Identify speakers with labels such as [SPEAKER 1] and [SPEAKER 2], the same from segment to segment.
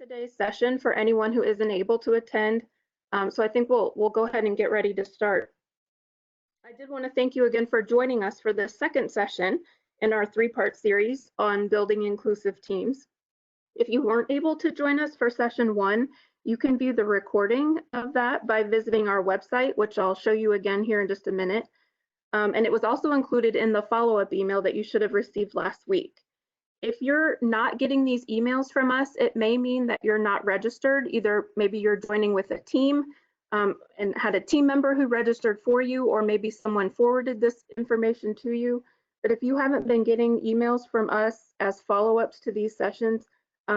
[SPEAKER 1] today's session for anyone who isn't able to attend. So I think we'll go ahead and get ready to start. I did want to thank you again for joining us for the second session in our three-part series on building inclusive teams. If you weren't able to join us for session one, you can view the recording of that by visiting our website, which I'll show you again here in just a minute. And it was also included in the follow-up email that you should have received last week. If you're not getting these emails from us, it may mean that you're not registered. Either maybe you're joining with a team and had a team member who registered for you, or maybe someone forwarded this information to you. But if you haven't been getting emails from us as follow-ups to these sessions,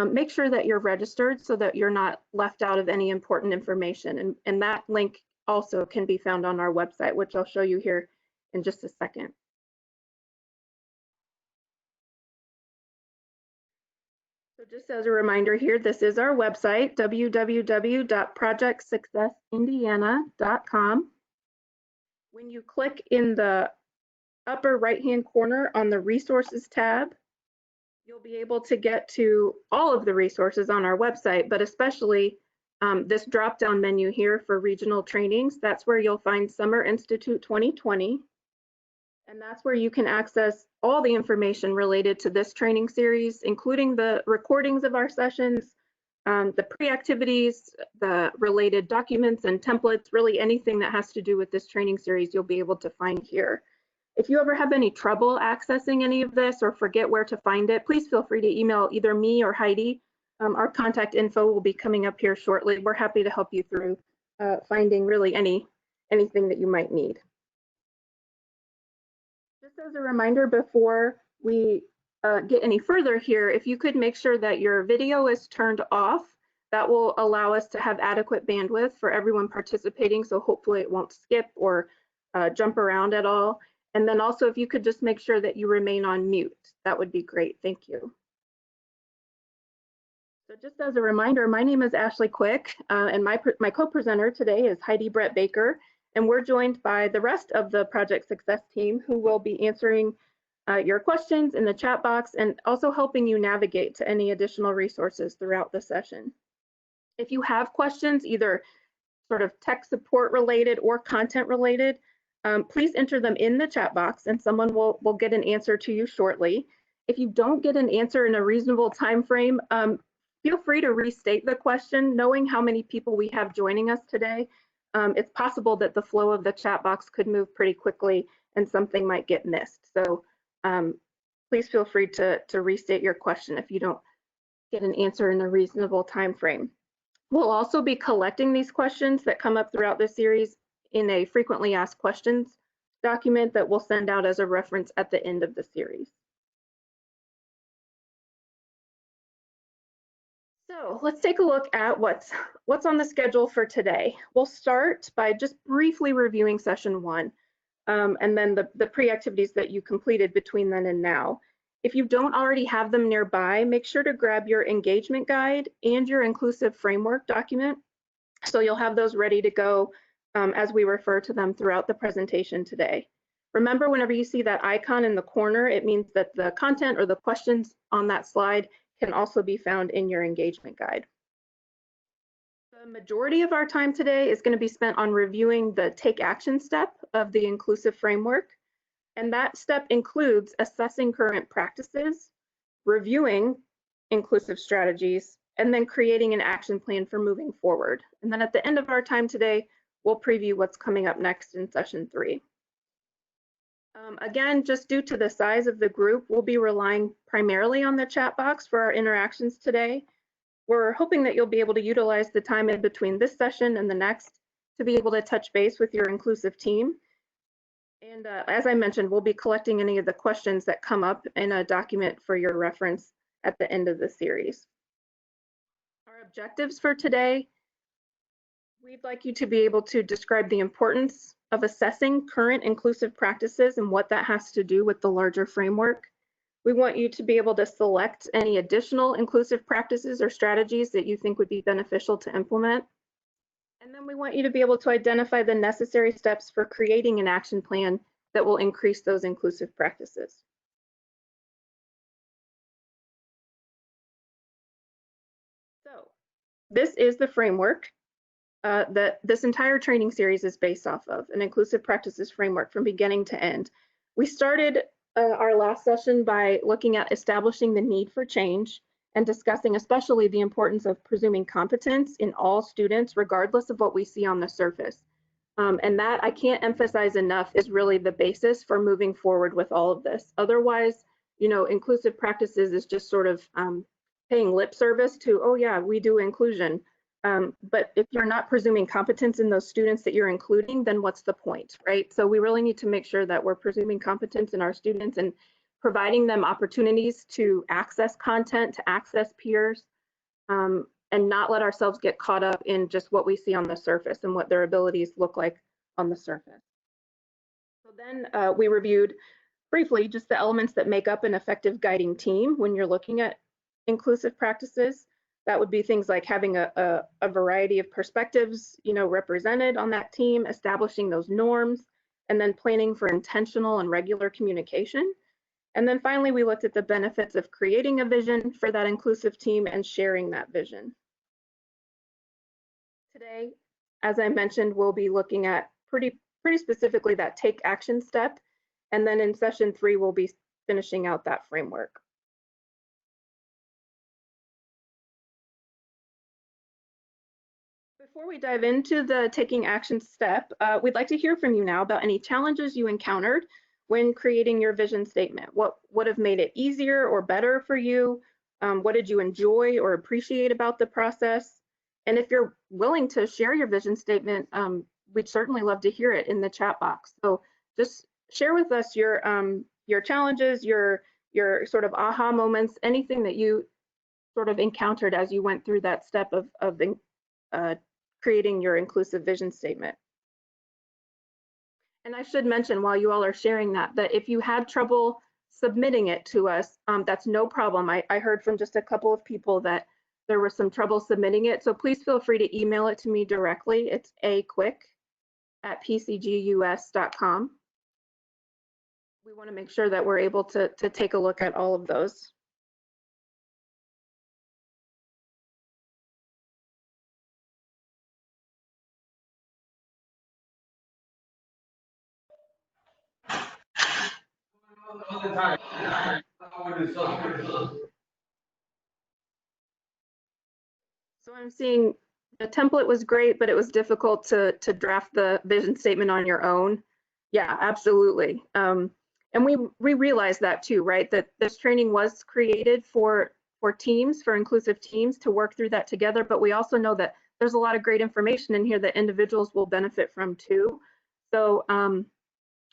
[SPEAKER 1] make sure that you're registered so that you're not left out of any important information. And that link also can be found on our website, which I'll show you here in just a second. So just as a reminder here, this is our website, www.projectsuccessindiana.com. When you click in the upper right-hand corner on the resources tab, you'll be able to get to all of the resources on our website, but especially this drop-down menu here for regional trainings. That's where you'll find Summer Institute 2020. And that's where you can access all the information related to this training series, including the recordings of our sessions, the pre-activities, the related documents and templates, really anything that has to do with this training series you'll be able to find here. If you ever have any trouble accessing any of this or forget where to find it, please feel free to email either me or Heidi. Our contact info will be coming up here shortly. We're happy to help you through finding really anything that you might need. Just as a reminder, before we get any further here, if you could make sure that your video is turned off, that will allow us to have adequate bandwidth for everyone participating, so hopefully it won't skip or jump around at all. And then also, if you could just make sure that you remain on mute, that would be great. Thank you. So just as a reminder, my name is Ashley Quick, and my co-presenter today is Heidi Brett Baker. And we're joined by the rest of the Project Success team who will be answering your questions in the chat box and also helping you navigate to any additional resources throughout the session. If you have questions, either sort of tech support related or content related, please enter them in the chat box and someone will get an answer to you shortly. If you don't get an answer in a reasonable time frame, feel free to restate the question. Knowing how many people we have joining us today, it's possible that the flow of the chat box could move pretty quickly and something might get missed. So please feel free to restate your question if you don't get an answer in a reasonable time frame. We'll also be collecting these questions that come up throughout the series in a frequently asked questions document that we'll send out as a reference at the end of the series. So let's take a look at what's on the schedule for today. We'll start by just briefly reviewing session one and then the pre-activities that you completed between then and now. If you don't already have them nearby, make sure to grab your engagement guide and your inclusive framework document, so you'll have those ready to go as we refer to them throughout the presentation today. Remember, whenever you see that icon in the corner, it means that the content or the questions on that slide can also be found in your engagement guide. The majority of our time today is going to be spent on reviewing the take action step of the inclusive framework. And that step includes assessing current practices, reviewing inclusive strategies, and then creating an action plan for moving forward. And then at the end of our time today, we'll preview what's coming up next in session three. Again, just due to the size of the group, we'll be relying primarily on the chat box for our interactions today. We're hoping that you'll be able to utilize the time in between this session and the next to be able to touch base with your inclusive team. And as I mentioned, we'll be collecting any of the questions that come up in a document for your reference at the end of the series. Our objectives for today: we'd like you to be able to describe the importance of assessing current inclusive practices and what that has to do with the larger framework. We want you to be able to select any additional inclusive practices or strategies that you think would be beneficial to implement. And then we want you to be able to identify the necessary steps for creating an action plan that will increase those inclusive practices. So this is the framework that this entire training series is based off of, an inclusive practices framework from beginning to end. We started our last session by looking at establishing the need for change and discussing especially the importance of presuming competence in all students, regardless of what we see on the surface. And that, I can't emphasize enough, is really the basis for moving forward with all of this. Otherwise, inclusive practices is just sort of paying lip service to, oh yeah, we do inclusion. But if you're not presuming competence in those students that you're including, then what's the point, right? So we really need to make sure that we're presuming competence in our students and providing them opportunities to access content, to access peers, and not let ourselves get caught up in just what we see on the surface and what their abilities look like on the surface. So then we reviewed briefly just the elements that make up an effective guiding team when you're looking at inclusive practices. That would be things like having a variety of perspectives, represented on that team, establishing those norms, and then planning for intentional and regular communication. And then finally, we looked at the benefits of creating a vision for that inclusive team and sharing that vision. Today, as I mentioned, we'll be looking at pretty specifically that take action step. And then in session 3, we'll be finishing out that framework. Before we dive into the taking action step, we'd like to hear from you now about any challenges you encountered when creating your vision statement. What would have made it easier or better for you? What did you enjoy or appreciate about the process? And if you're willing to share your vision statement, we'd certainly love to hear it in the chat box. So just share with us your challenges, your sort of aha moments, anything that you sort of encountered as you went through that step of creating your inclusive vision statement. And I should mention while you all are sharing that if you had trouble submitting it to us, that's no problem. I heard from just a couple of people that there was some trouble submitting it. So please feel free to email it to me directly. It's aquick@pcgus.com. We want to make sure that we're able to take a look at all of those. So I'm seeing the template was great, but it was difficult to draft the vision statement on your own. Yeah, absolutely. And we realized that too, right? That this training was created for teams, for inclusive teams to work through that together. But we also know that there's a lot of great information in here that individuals will benefit from too. So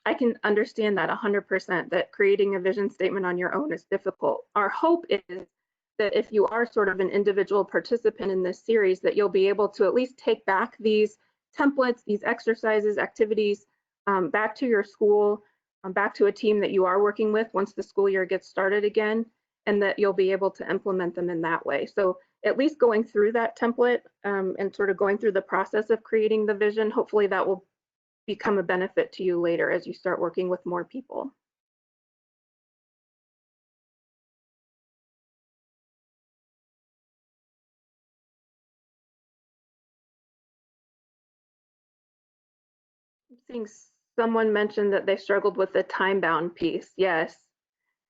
[SPEAKER 1] I can understand that 100%, that creating a vision statement on your own is difficult. Our hope is that if you are sort of an individual participant in this series, that you'll be able to at least take back these templates, these exercises, activities, back to your school, back to a team that you are working with once the school year gets started again, and that you'll be able to implement them in that way. So at least going through that template and sort of going through the process of creating the vision, hopefully that will become a benefit to you later as you start working with more people. I'm seeing someone mention that they struggled with the time-bound piece. Yes,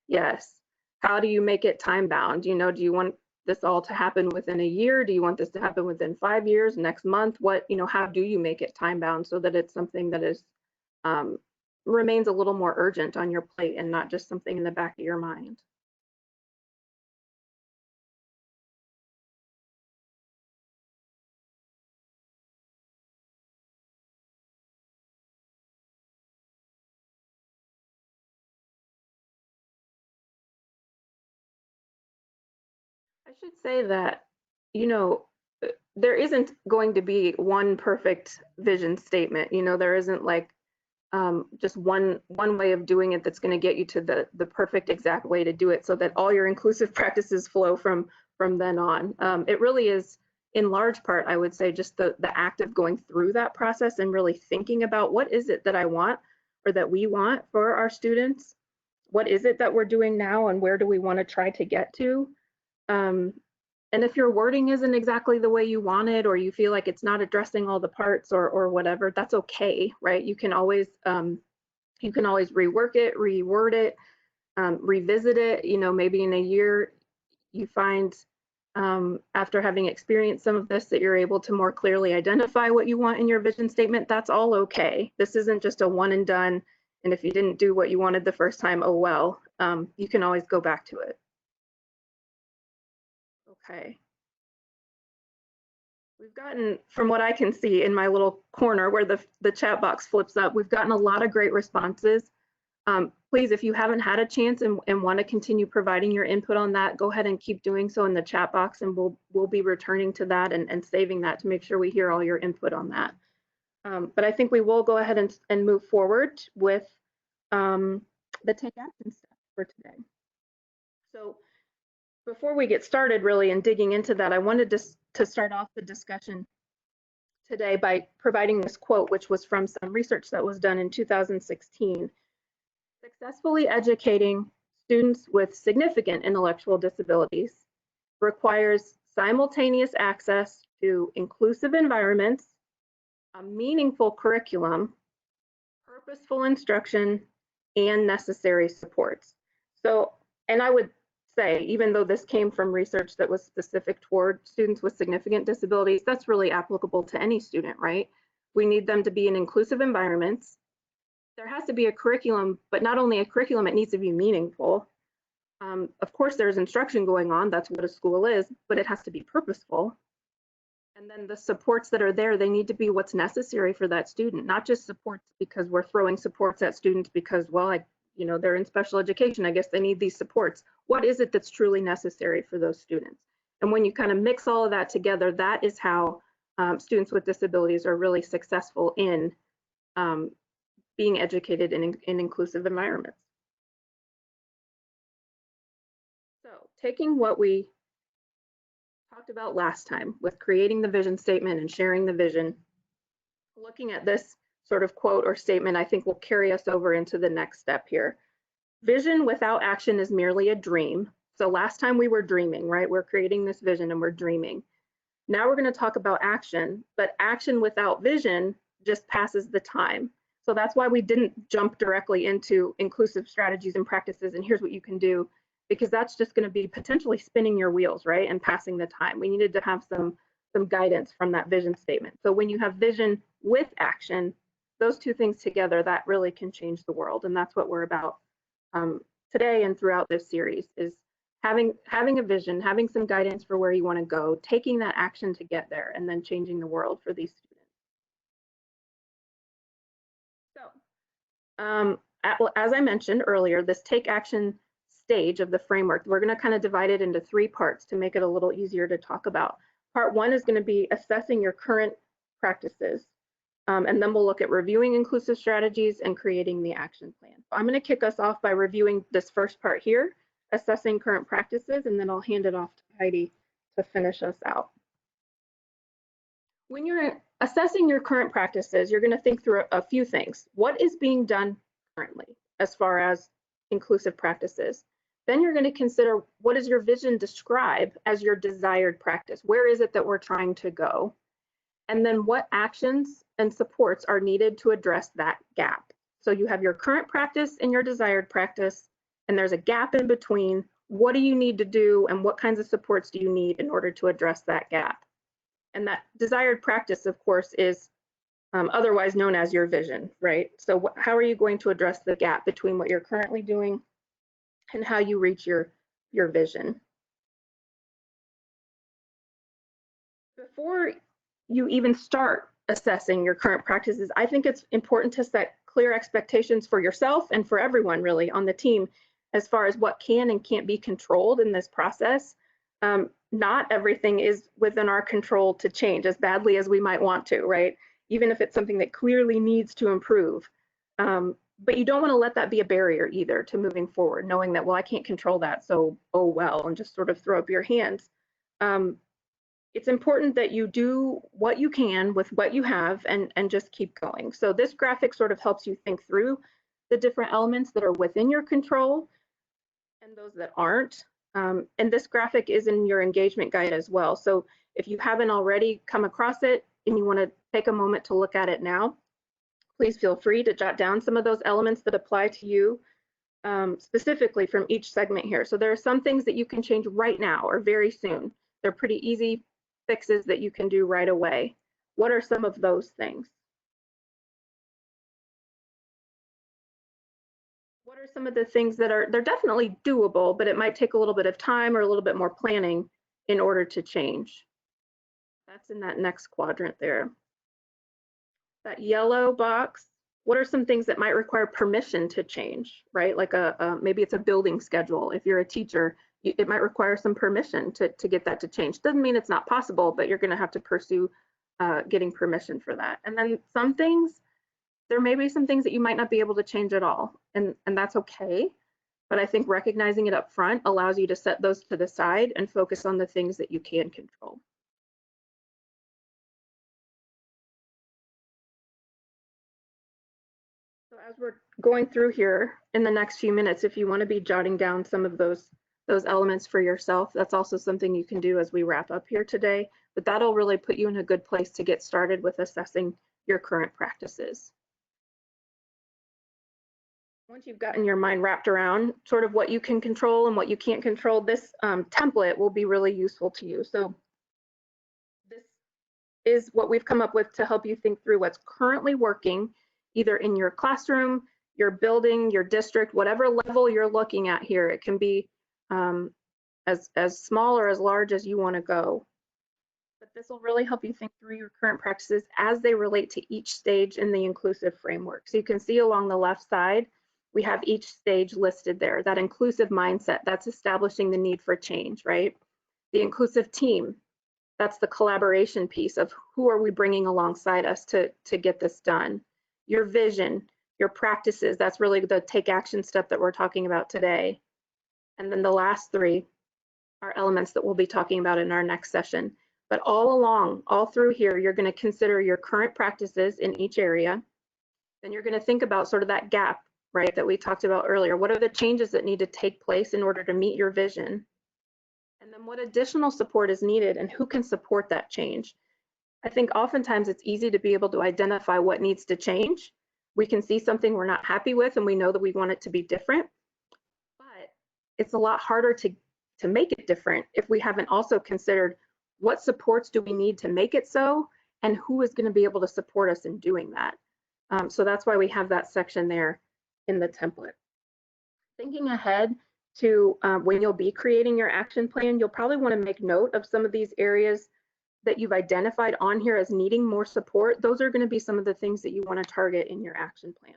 [SPEAKER 1] yes. How do you make it time-bound? Do you want this all to happen within a year? Do you want this to happen within 5 years, next month? How do you make it time-bound so that it's something that is remains a little more urgent on your plate and not just something in the back of your mind? I should say that, you know, there isn't going to be one perfect vision statement. There isn't like just one way of doing it that's going to get you to the perfect exact way to do it so that all your inclusive practices flow from then on. It really is, in large part, I would say, just the act of going through that process and really thinking about what is it that I want or that we want for our students? What is it that we're doing now and where do we want to try to get to? And if your wording isn't exactly the way you want it, or you feel like it's not addressing all the parts or whatever, that's okay, right? You can always rework it, reword it, revisit it. You know, maybe in a year you find after having experienced some of this that you're able to more clearly identify what you want in your vision statement. That's all okay. This isn't just a one and done. And if you didn't do what you wanted the first time, oh well, you can always go back to it. Okay. We've gotten, from what I can see in my little corner where the chat box flips up, we've gotten a lot of great responses. Please, if you haven't had a chance and want to continue providing your input on that, go ahead and keep doing so in the chat box, and we'll be returning to that and saving that to make sure we hear all your input on that. But I think we will go ahead and move forward with the take action step for today. So before we get started really and digging into that, I wanted to start off the discussion today by providing this quote, which was from some research that was done in 2016. Successfully educating students with significant intellectual disabilities requires simultaneous access to inclusive environments, a meaningful curriculum, purposeful instruction, and necessary supports. So, and I would say, even though this came from research that was specific toward students with significant disabilities, that's really applicable to any student, right? We need them to be in inclusive environments. There has to be a curriculum, but not only a curriculum, it needs to be meaningful. Of course, there's instruction going on, that's what a school is, but it has to be purposeful. And then the supports that are there, they need to be what's necessary for that student, not just supports because we're throwing supports at students because, well, you know, they're in special education, I guess they need these supports. What is it that's truly necessary for those students? And when you kind of mix all of that together, that is how students with disabilities are really successful in being educated in inclusive environments. So taking what we talked about last time with creating the vision statement and sharing the vision, looking at this sort of quote or statement, I think will carry us over into the next step here. Vision without action is merely a dream. So last time we were dreaming, right? We're creating this vision and we're dreaming. Now we're going to talk about action, but action without vision just passes the time. So that's why we didn't jump directly into inclusive strategies and practices and here's what you can do, because that's just going to be potentially spinning your wheels, right? And passing the time. We needed to have some guidance from that vision statement. So when you have vision with action, those two things together, that really can change the world. And that's what we're about today and throughout this series, is having a vision, having some guidance for where you want to go, taking that action to get there, and then changing the world for these students. So as I mentioned earlier, this take action stage of the framework, we're going to kind of divide it into three parts to make it a little easier to talk about. Part one is going to be assessing your current practices. And then we'll look at reviewing inclusive strategies and creating the action plan. So I'm going to kick us off by reviewing this first part here, assessing current practices, and then I'll hand it off to Heidi to finish us out. When you're assessing your current practices, you're going to think through a few things. What is being done currently as far as inclusive practices? Then you're going to consider, what does your vision describe as your desired practice? Where is it that we're trying to go? And then what actions and supports are needed to address that gap? So you have your current practice and your desired practice, and there's a gap in between. What do you need to do, and what kinds of supports do you need in order to address that gap? And that desired practice, of course, is otherwise known as your vision, right? So how are you going to address the gap between what you're currently doing and how you reach your vision? Before you even start assessing your current practices, I think it's important to set clear expectations for yourself and for everyone really on the team as far as what can and can't be controlled in this process. Not everything is within our control to change as badly as we might want to, right? Even if it's something that clearly needs to improve. But you don't want to let that be a barrier either to moving forward, knowing that, well, I can't control that, so oh well, and just sort of throw up your hands. It's important that you do what you can with what you have and just keep going. So this graphic sort of helps you think through the different elements that are within your control and those that aren't. And this graphic is in your engagement guide as well. So if you haven't already come across it and you want to take a moment to look at it now, please feel free to jot down some of those elements that apply to you specifically from each segment here. So there are some things that you can change right now or very soon. They're pretty easy fixes that you can do right away. What are some of those things? What are some of the things that they're definitely doable, but it might take a little bit of time or a little bit more planning in order to change? That's in that next quadrant there. That yellow box, what are some things that might require permission to change, right? Like maybe it's a building schedule. If you're a teacher, it might require some permission to get that to change. Doesn't mean it's not possible, but you're gonna have to pursue getting permission for that. And then some things, there may be some things that you might not be able to change at all, and that's okay. But I think recognizing it up front allows you to set those to the side and focus on the things that you can control. So as we're going through here in the next few minutes, if you want to be jotting down some of those elements for yourself, that's also something you can do as we wrap up here today. But that'll really put you in a good place to get started with assessing your current practices. Once you've gotten your mind wrapped around sort of what you can control and what you can't control, this template will be really useful to you. So this is what we've come up with to help you think through what's currently working, either in your classroom, your building, your district, whatever level you're looking at here. It can be as small or as large as you want to go. But this will really help you think through your current practices as they relate to each stage in the inclusive framework. So you can see along the left side, we have each stage listed there. That inclusive mindset, that's establishing the need for change, right? The inclusive team, that's the collaboration piece of who are we bringing alongside us to get this done. Your vision, your practices, that's really the take action step that we're talking about today. And then the last three are elements that we'll be talking about in our next session. But all along, all through here, you're going to consider your current practices in each area. Then you're going to think about sort of that gap, right, that we talked about earlier. What are the changes that need to take place in order to meet your vision? And then what additional support is needed and who can support that change? I think oftentimes it's easy to be able to identify what needs to change. We can see something we're not happy with and we know that we want it to be different, but it's a lot harder to make it different if we haven't also considered what supports do we need to make it so and who is going to be able to support us in doing that. So that's why we have that section there in the template. Thinking ahead to when you'll be creating your action plan, you'll probably want to make note of some of these areas that you've identified on here as needing more support. Those are going to be some of the things that you want to target in your action plan.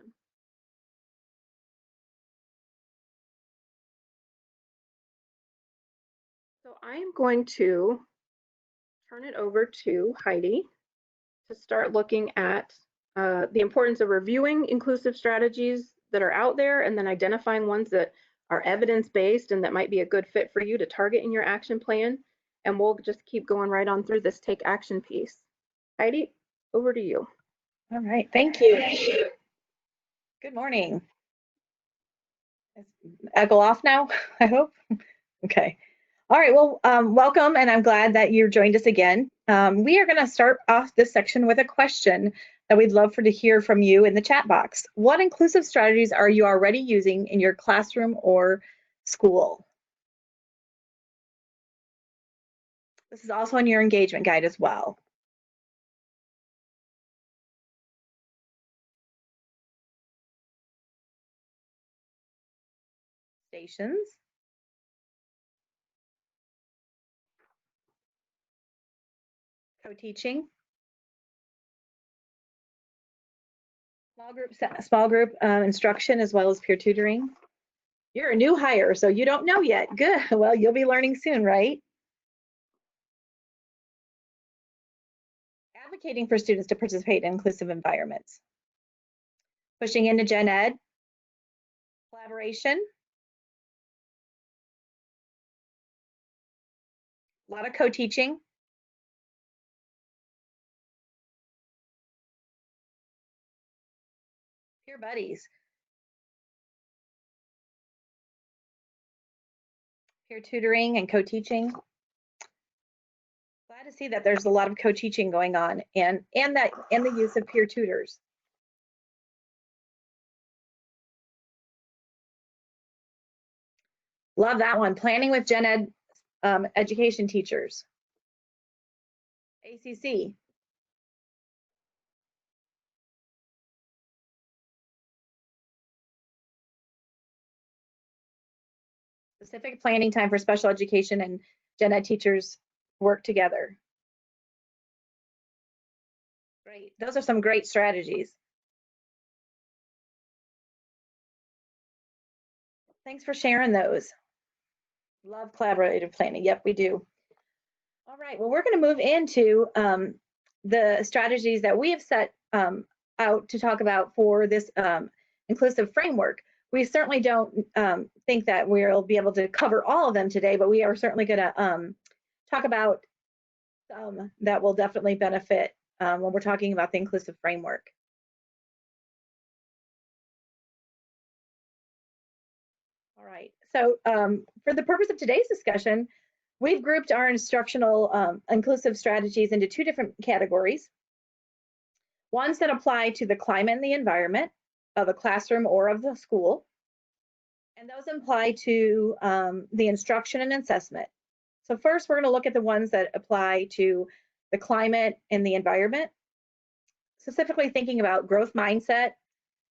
[SPEAKER 1] So I am going to turn it over to Heidi to start looking at the importance of reviewing inclusive strategies that are out there and then identifying ones that are evidence-based and that might be a good fit for you to target in your action plan. And we'll just keep going right on through this take action piece. Heidi, over to you.
[SPEAKER 2] All right, thank you. Good morning. I go off now, I hope. Okay. All right, well, welcome, and I'm glad that you joined us again. We are going to start off this section with a question that we'd love to hear from you in the chat box. What inclusive strategies are you already using in your classroom or school? This is also in your engagement guide as well. Stations. Co-teaching. Small group instruction as well as peer tutoring. You're a new hire, so you don't know yet. Good. Well, you'll be learning soon, right? Advocating for students to participate in inclusive environments. Pushing into gen ed. Collaboration. A lot of co-teaching. Peer buddies. Peer tutoring and co-teaching. Glad to see that there's a lot of co-teaching going on and the use of peer tutors. Love that one. Planning with gen ed education teachers. ACC. Specific planning time for special education and gen ed teachers work together. Great. Those are some great strategies. Thanks for sharing those. Love collaborative planning. Yep, we do. All right. Well, we're going to move into the strategies that we have set out to talk about for this inclusive framework. We certainly don't think that we'll be able to cover all of them today, but we are certainly going to talk about some that will definitely benefit when we're talking about the inclusive framework. All right, so for the purpose of today's discussion, we've grouped our instructional inclusive strategies into two different categories. Ones that apply to the climate and the environment of a classroom or of the school, and those apply to the instruction and assessment. So first, we're going to look at the ones that apply to the climate and the environment, specifically thinking about growth mindset,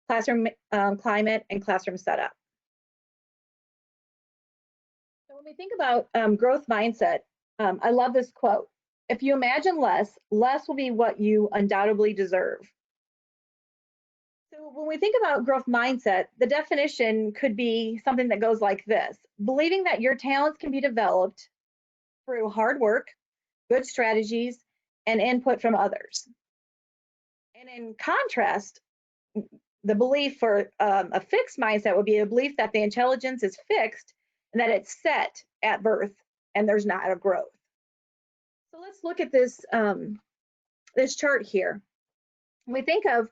[SPEAKER 2] classroom climate, and classroom setup. So when we think about growth mindset, I love this quote. If you imagine less, less will be what you undoubtedly deserve. So when we think about growth mindset, the definition could be something that goes like this: believing that your talents can be developed through hard work, good strategies, and input from others. And in contrast, the belief for a fixed mindset would be a belief that the intelligence is fixed and that it's set at birth and there's not a growth. So let's look at this, this chart here. When we think of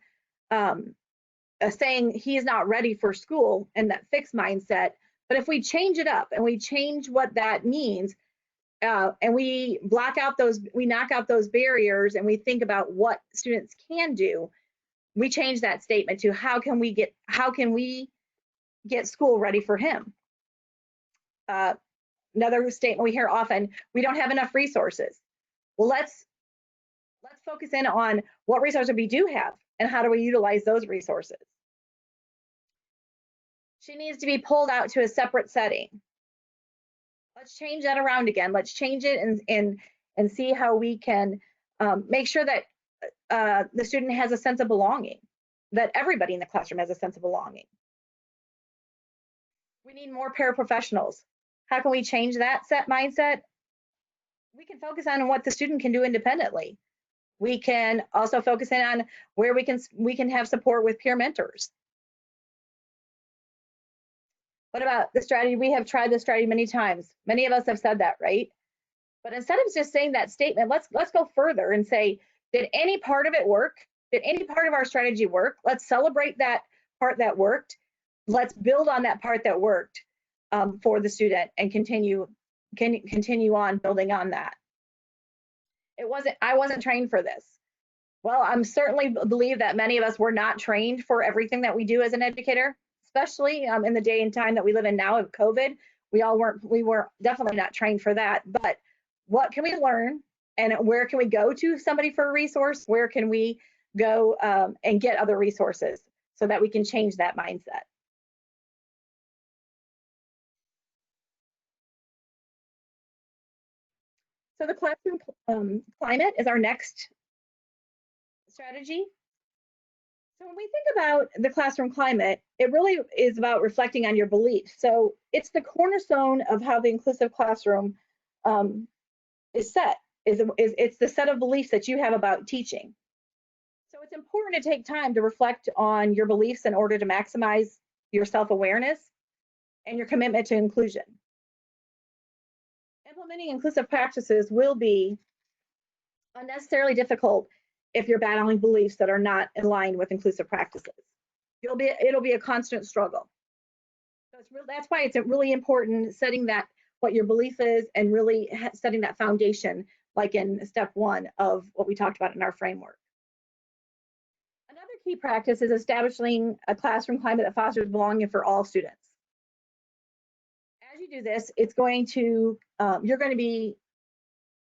[SPEAKER 2] saying he's not ready for school and that fixed mindset, but if we change it up and we change what that means, and we knock out those barriers and we think about what students can do, we change that statement to how can we get school ready for him? Another statement we hear often: we don't have enough resources. Well, let's focus in on what resources we do have and how do we utilize those resources. She needs to be pulled out to a separate setting. Let's change that around again. Let's change it and see how we can make sure that the student has a sense of belonging, that everybody in the classroom has a sense of belonging. We need more paraprofessionals. How can we change that mindset? We can focus on what the student can do independently. We can also focus in on where we can have support with peer mentors. What about the strategy? We have tried this strategy many times. Many of us have said that, right? But instead of just saying that statement, let's go further and say, did any part of it work? Did any part of our strategy work? Let's celebrate that part that worked. Let's build on that part that worked for the student and continue on building on that. I wasn't trained for this. Well, I'm certainly believe that many of us were not trained for everything that we do as an educator, especially in the day and time that we live in now of COVID. We were definitely not trained for that. But what can we learn, and where can we go to somebody for a resource? Where can we go and get other resources so that we can change that mindset? So the classroom climate is our next strategy. So when we think about the classroom climate, it really is about reflecting on your beliefs. So it's the cornerstone of how the inclusive classroom is set. It's the set of beliefs that you have about teaching. So it's important to take time to reflect on your beliefs in order to maximize your self-awareness and your commitment to inclusion. Implementing inclusive practices will be unnecessarily difficult if you're battling beliefs that are not in line with inclusive practices. It'll be a constant struggle. So that's why it's really important setting that what your belief is, and really setting that foundation, like in step 1 of what we talked about in our framework. Another key practice is establishing a classroom climate that fosters belonging for all students. As you do this, it's going to, you're going to be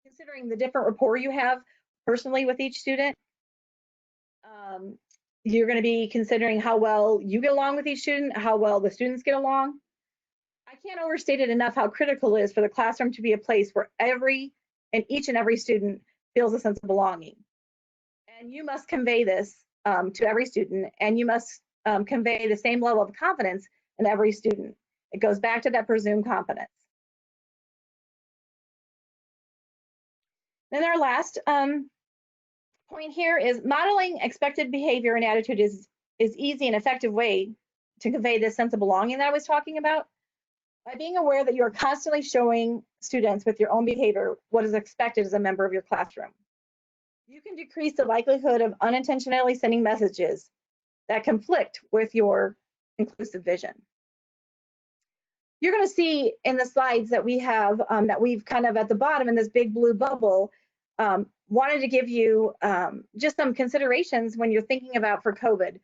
[SPEAKER 2] considering the different rapport you have personally with each student. You're going to be considering how well you get along with each student, how well the students get along. I can't overstate it enough how critical it is for the classroom to be a place where each and every student feels a sense of belonging. And you must convey this to every student, and you must convey the same level of confidence in every student. It goes back to that presumed competence. Then our last point here is modeling expected behavior and attitude is easy and effective way to convey this sense of belonging that I was talking about. By being aware that you are constantly showing students with your own behavior what is expected as a member of your classroom, you can decrease the likelihood of unintentionally sending messages that conflict with your inclusive vision. You're going to see in the slides that we have, that we've kind of at the bottom in this big blue bubble, wanted to give you just some considerations when you're thinking about for COVID,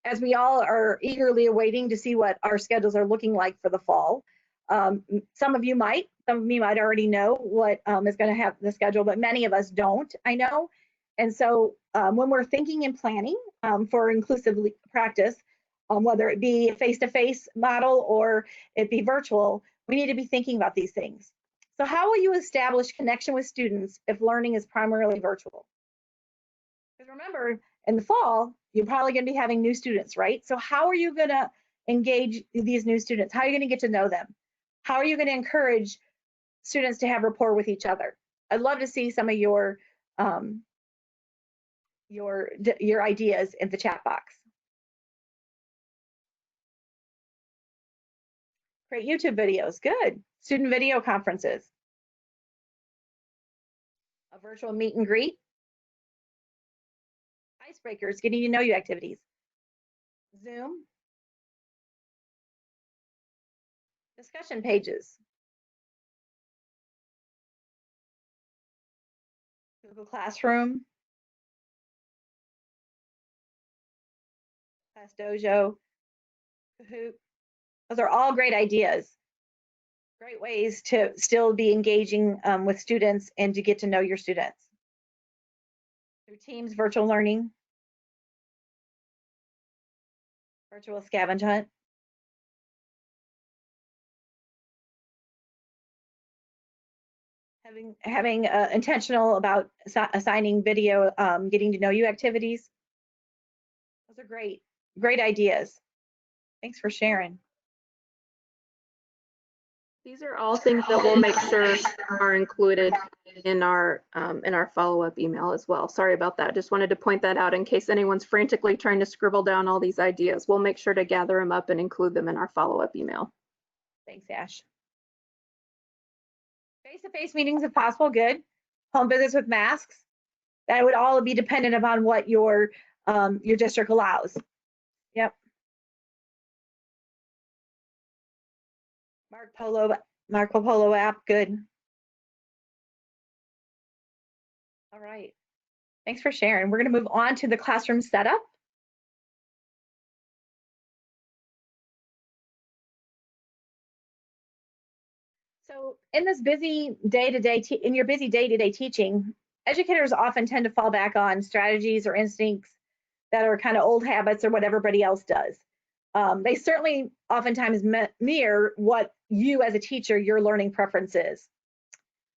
[SPEAKER 2] as we all are eagerly awaiting to see what our schedules are looking like for the fall. Some of you might already know what is going to have the schedule, but many of us don't, I know. And so when we're thinking and planning for inclusive practice, whether it be a face-to-face model or it be virtual, we need to be thinking about these things. So how will you establish connection with students if learning is primarily virtual? Because remember, in the fall, you're probably going to be having new students, right? So how are you going to engage these new students? How are you going to get to know them? How are you going to encourage students to have rapport with each other? I'd love to see some of your ideas in the chat box. Create YouTube videos, good. Student video conferences. A virtual meet and greet. Icebreakers, getting to know you activities. Zoom. Discussion pages. Google Classroom. Class Dojo. Kahoot. Those are all great ideas. Great ways to still be engaging with students and to get to know your students. Through Teams, virtual learning. Virtual scavenge hunt. Having intentional about assigning video, getting to know you activities. Those are great ideas. Thanks for sharing.
[SPEAKER 1] These are all things that we'll make sure are included in our follow-up email as well. Sorry about that. Just wanted to point that out in case anyone's frantically trying to scribble down all these ideas. We'll make sure to gather them up and include them in our follow-up email.
[SPEAKER 2] Thanks, Ash. Face-to-face meetings if possible, good. Home visits with masks. That would all be dependent upon what your district allows. Yep. Marco Polo app, good. All right. Thanks for sharing. We're going to move on to the classroom setup. So in this busy day-to-day, in your busy day-to-day teaching, educators often tend to fall back on strategies or instincts that are kind of old habits or what everybody else does. They certainly oftentimes mirror what you as a teacher, your learning preference is.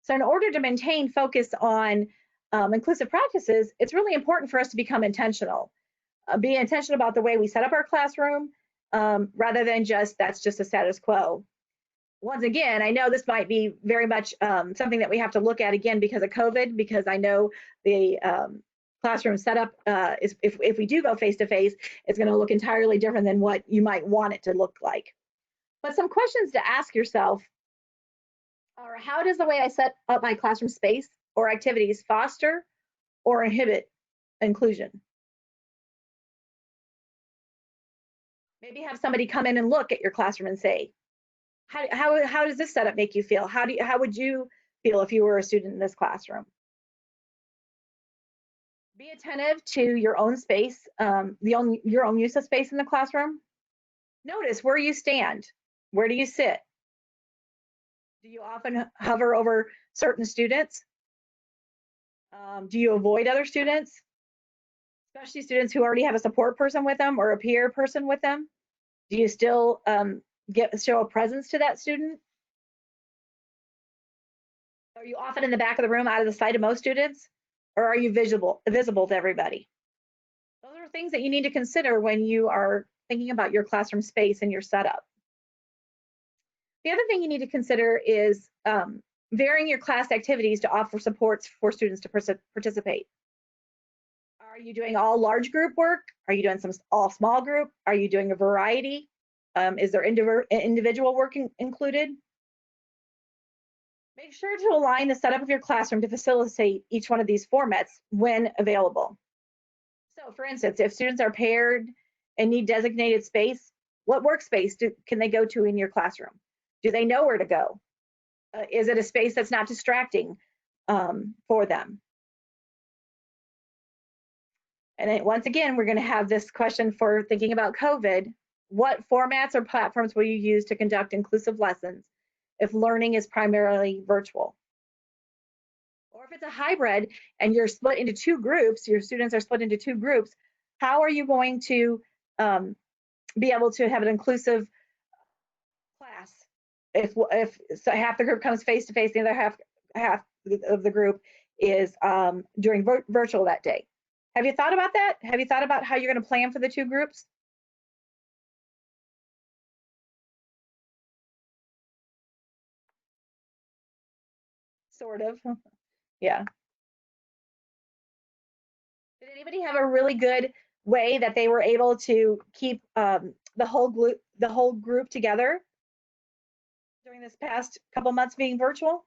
[SPEAKER 2] So in order to maintain focus on inclusive practices, it's really important for us to become intentional. Be intentional about the way we set up our classroom rather than that's just a status quo. Once again, I know this might be very much something that we have to look at again because of COVID, because I know the classroom setup is, if we do go face-to-face, it's going to look entirely different than what you might want it to look like. But some questions to ask yourself are, how does the way I set up my classroom space or activities foster or inhibit inclusion? Maybe have somebody come in and look at your classroom and say, How does this setup make you feel? How would you feel if you were a student in this classroom? Be attentive to your own space, your own use of space in the classroom. Notice where you stand. Where do you sit? Do you often hover over certain students? Do you avoid other students, especially students who already have a support person with them or a peer person with them? Do you still show a presence to that student? Are you often in the back of the room out of the sight of most students? Or are you visible to everybody? Those are things that you need to consider when you are thinking about your classroom space and your setup. The other thing you need to consider is varying your class activities to offer supports for students to participate. Are you doing all large group work? Are you doing some all small group? Are you doing a variety? Is there individual work included? Make sure to align the setup of your classroom to facilitate each one of these formats when available. So for instance, if students are paired and need designated space, what workspace can they go to in your classroom? Do they know where to go? Is it a space that's not distracting for them? And then once again, we're going to have this question for thinking about COVID. What formats or platforms will you use to conduct inclusive lessons if learning is primarily virtual? Or if it's a hybrid and you're split into two groups, your students are split into two groups, how are you going to be able to have an inclusive class if so half the group comes face to face, the other half of the group is doing virtual that day? Have you thought about that? Have you thought about how you're going to plan for the two groups? Sort of. Yeah. Did anybody have a really good way that they were able to keep the whole group together during this past couple months being virtual?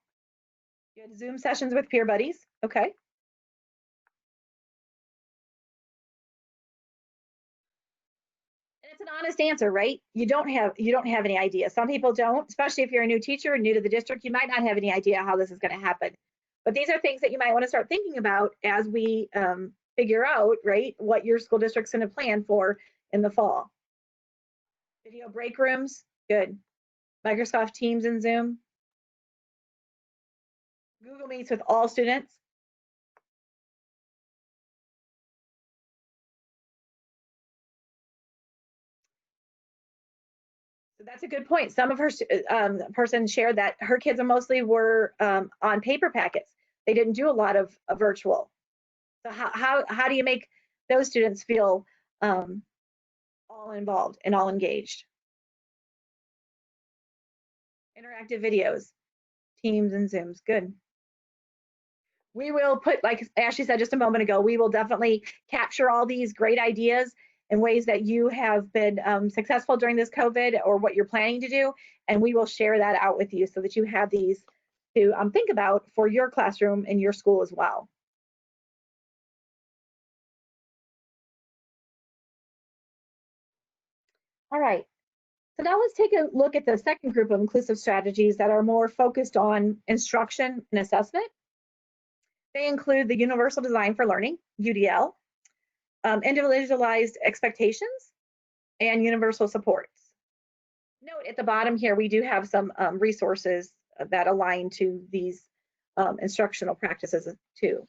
[SPEAKER 2] You had Zoom sessions with peer buddies. Okay. And it's an honest answer, right? You don't have any idea. Some people don't, especially if you're a new teacher and new to the district, you might not have any idea how this is going to happen. But these are things that you might want to start thinking about as we figure out, right, what your school district's going to plan for in the fall. Video break rooms, good. Microsoft Teams and Zoom. Google Meets with all students. So that's a good point. Some of her person shared that her kids are mostly were on paper packets. They didn't do a lot of virtual. So how do you make those students feel all involved and all engaged? Interactive videos, Teams and Zooms, good. We will put, like Ashley said just a moment ago, we will definitely capture all these great ideas and ways that you have been successful during this COVID or what you're planning to do, and we will share that out with you so that you have these to think about for your classroom and your school as well. All right, so now let's take a look at the second group of inclusive strategies that are more focused on instruction and assessment. They include the Universal Design for Learning, UDL, Individualized Expectations, and Universal Supports. Note at the bottom here, we do have some resources that align to these instructional practices too.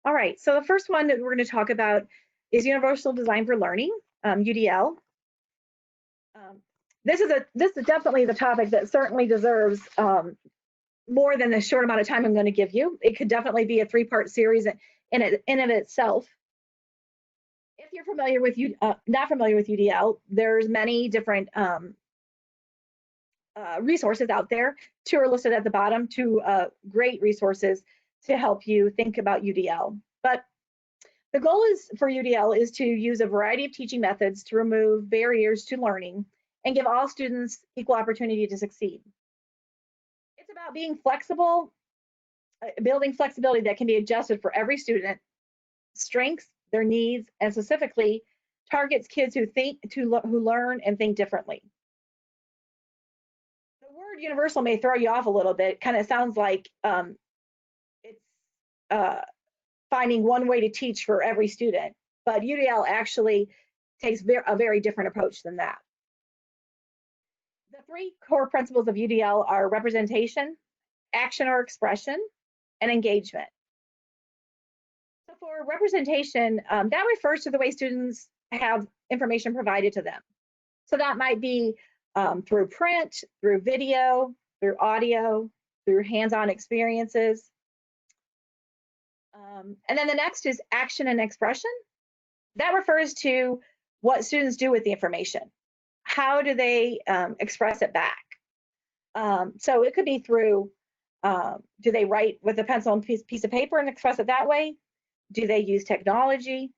[SPEAKER 2] All right, so the first one that we're going to talk about is Universal Design for Learning, UDL. This is definitely the topic that certainly deserves more than the short amount of time I'm going to give you. It could definitely be a three-part series in of itself. If you're familiar with not familiar with UDL, there's many different resources out there. Two are listed at the bottom, two great resources to help you think about UDL. But the goal is for UDL is to use a variety of teaching methods to remove barriers to learning and give all students equal opportunity to succeed. It's about being flexible, building flexibility that can be adjusted for every student, strengths, their needs, and specifically targets kids who learn and think differently. The word universal may throw you off a little bit. Kind of sounds like it's finding one way to teach for every student, but UDL actually takes a very different approach than that. The three core principles of UDL are representation, action or expression, and engagement. So for representation, that refers to the way students have information provided to them. So that might be through print, through video, through audio, through hands-on experiences. And then the next is action and expression. That refers to what students do with the information. How do they express it back? So it could be through, do they write with a pencil and piece of paper and express it that way? Do they use technology?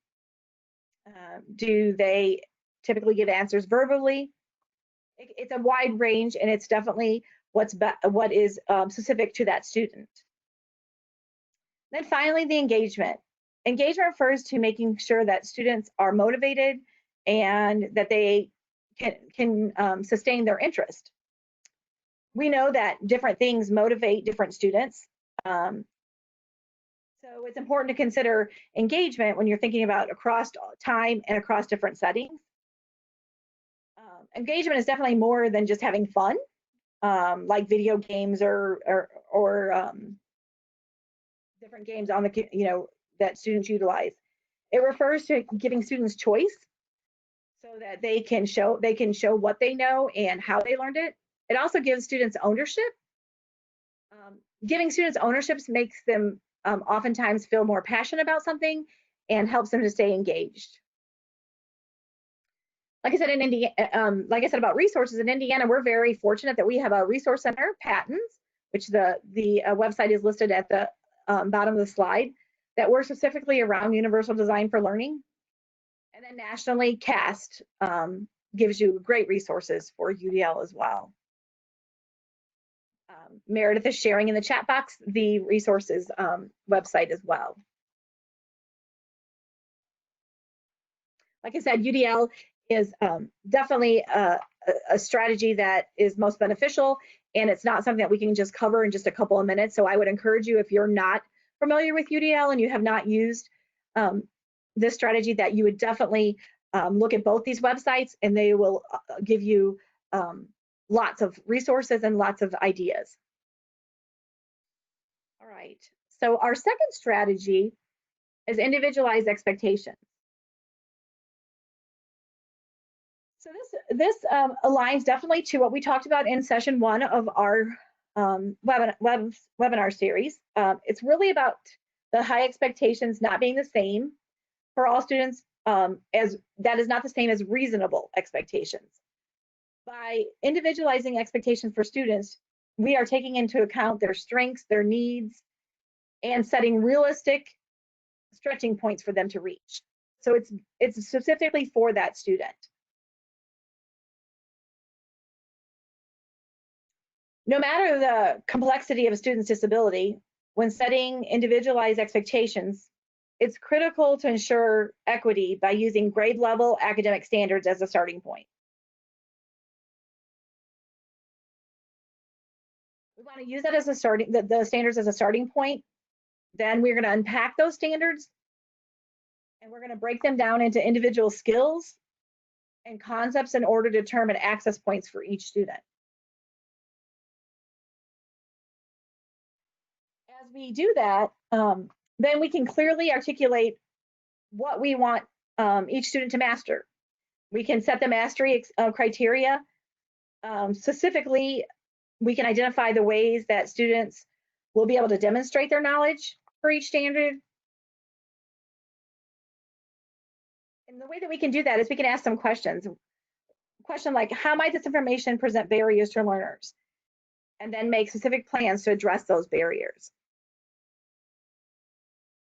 [SPEAKER 2] Do they typically give answers verbally? It's a wide range, and it's definitely what is specific to that student. Then finally, the engagement. Engagement refers to making sure that students are motivated and that they can sustain their interest. We know that different things motivate different students. So it's important to consider engagement when you're thinking about across time and across different settings. Engagement is definitely more than just having fun, like video games or different games on the that students utilize. It refers to giving students choice so that they can show what they know and how they learned it. It also gives students ownership. Giving students ownership makes them oftentimes feel more passionate about something and helps them to stay engaged. Like I said, in Indiana, like I said about resources in Indiana, we're very fortunate that we have a resource center, Patents, which the website is listed at the bottom of the slide, that works specifically around universal design for learning. And then nationally, CAST gives you great resources for UDL as well. Meredith is sharing in the chat box the resources website as well. Like I said, UDL is definitely a strategy that is most beneficial, and it's not something that we can just cover in just a couple of minutes. So I would encourage you, if you're not familiar with UDL and you have not used this strategy, that you would definitely look at both these websites, and they will give you lots of resources and lots of ideas. All right, so our second strategy is individualized expectations. So this aligns definitely to what we talked about in session 1 of our webinar series. It's really about the high expectations not being the same for all students, as that is not the same as reasonable expectations. By individualizing expectations for students, we are taking into account their strengths, their needs, and setting realistic stretching points for them to reach. So it's specifically for that student. No matter the complexity of a student's disability, when setting individualized expectations, it's critical to ensure equity by using grade level academic standards as a starting point. We want to use that as a the standards as a starting point. Then we're going to unpack those standards, and we're going to break them down into individual skills and concepts in order to determine access points for each student. As we do that, then we can clearly articulate what we want each student to master. We can set the mastery criteria. Specifically, we can identify the ways that students will be able to demonstrate their knowledge for each standard. And the way that we can do that is we can ask some questions. Question like, how might this information present barriers to learners? And then make specific plans to address those barriers.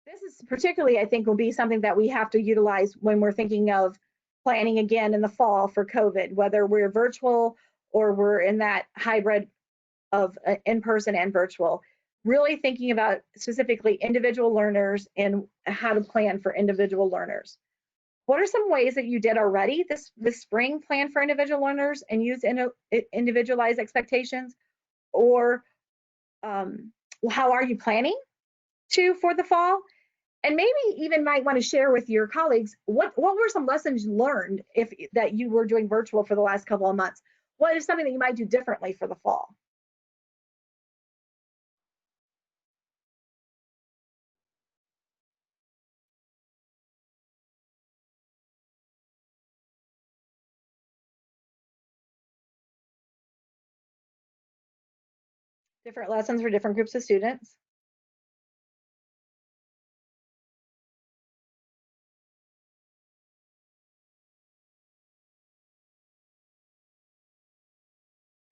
[SPEAKER 2] This is particularly, I think, will be something that we have to utilize when we're thinking of planning again in the fall for COVID, whether we're virtual or we're in that hybrid of in-person and virtual. Really thinking about specifically individual learners and how to plan for individual learners. What are some ways that you did already this spring plan for individual learners and use individualized expectations? Or how are you planning to for the fall? And maybe even might want to share with your colleagues what were some lessons learned if that you were doing virtual for the last couple of months? What is something that you might do differently for the fall? Different lessons for different groups of students.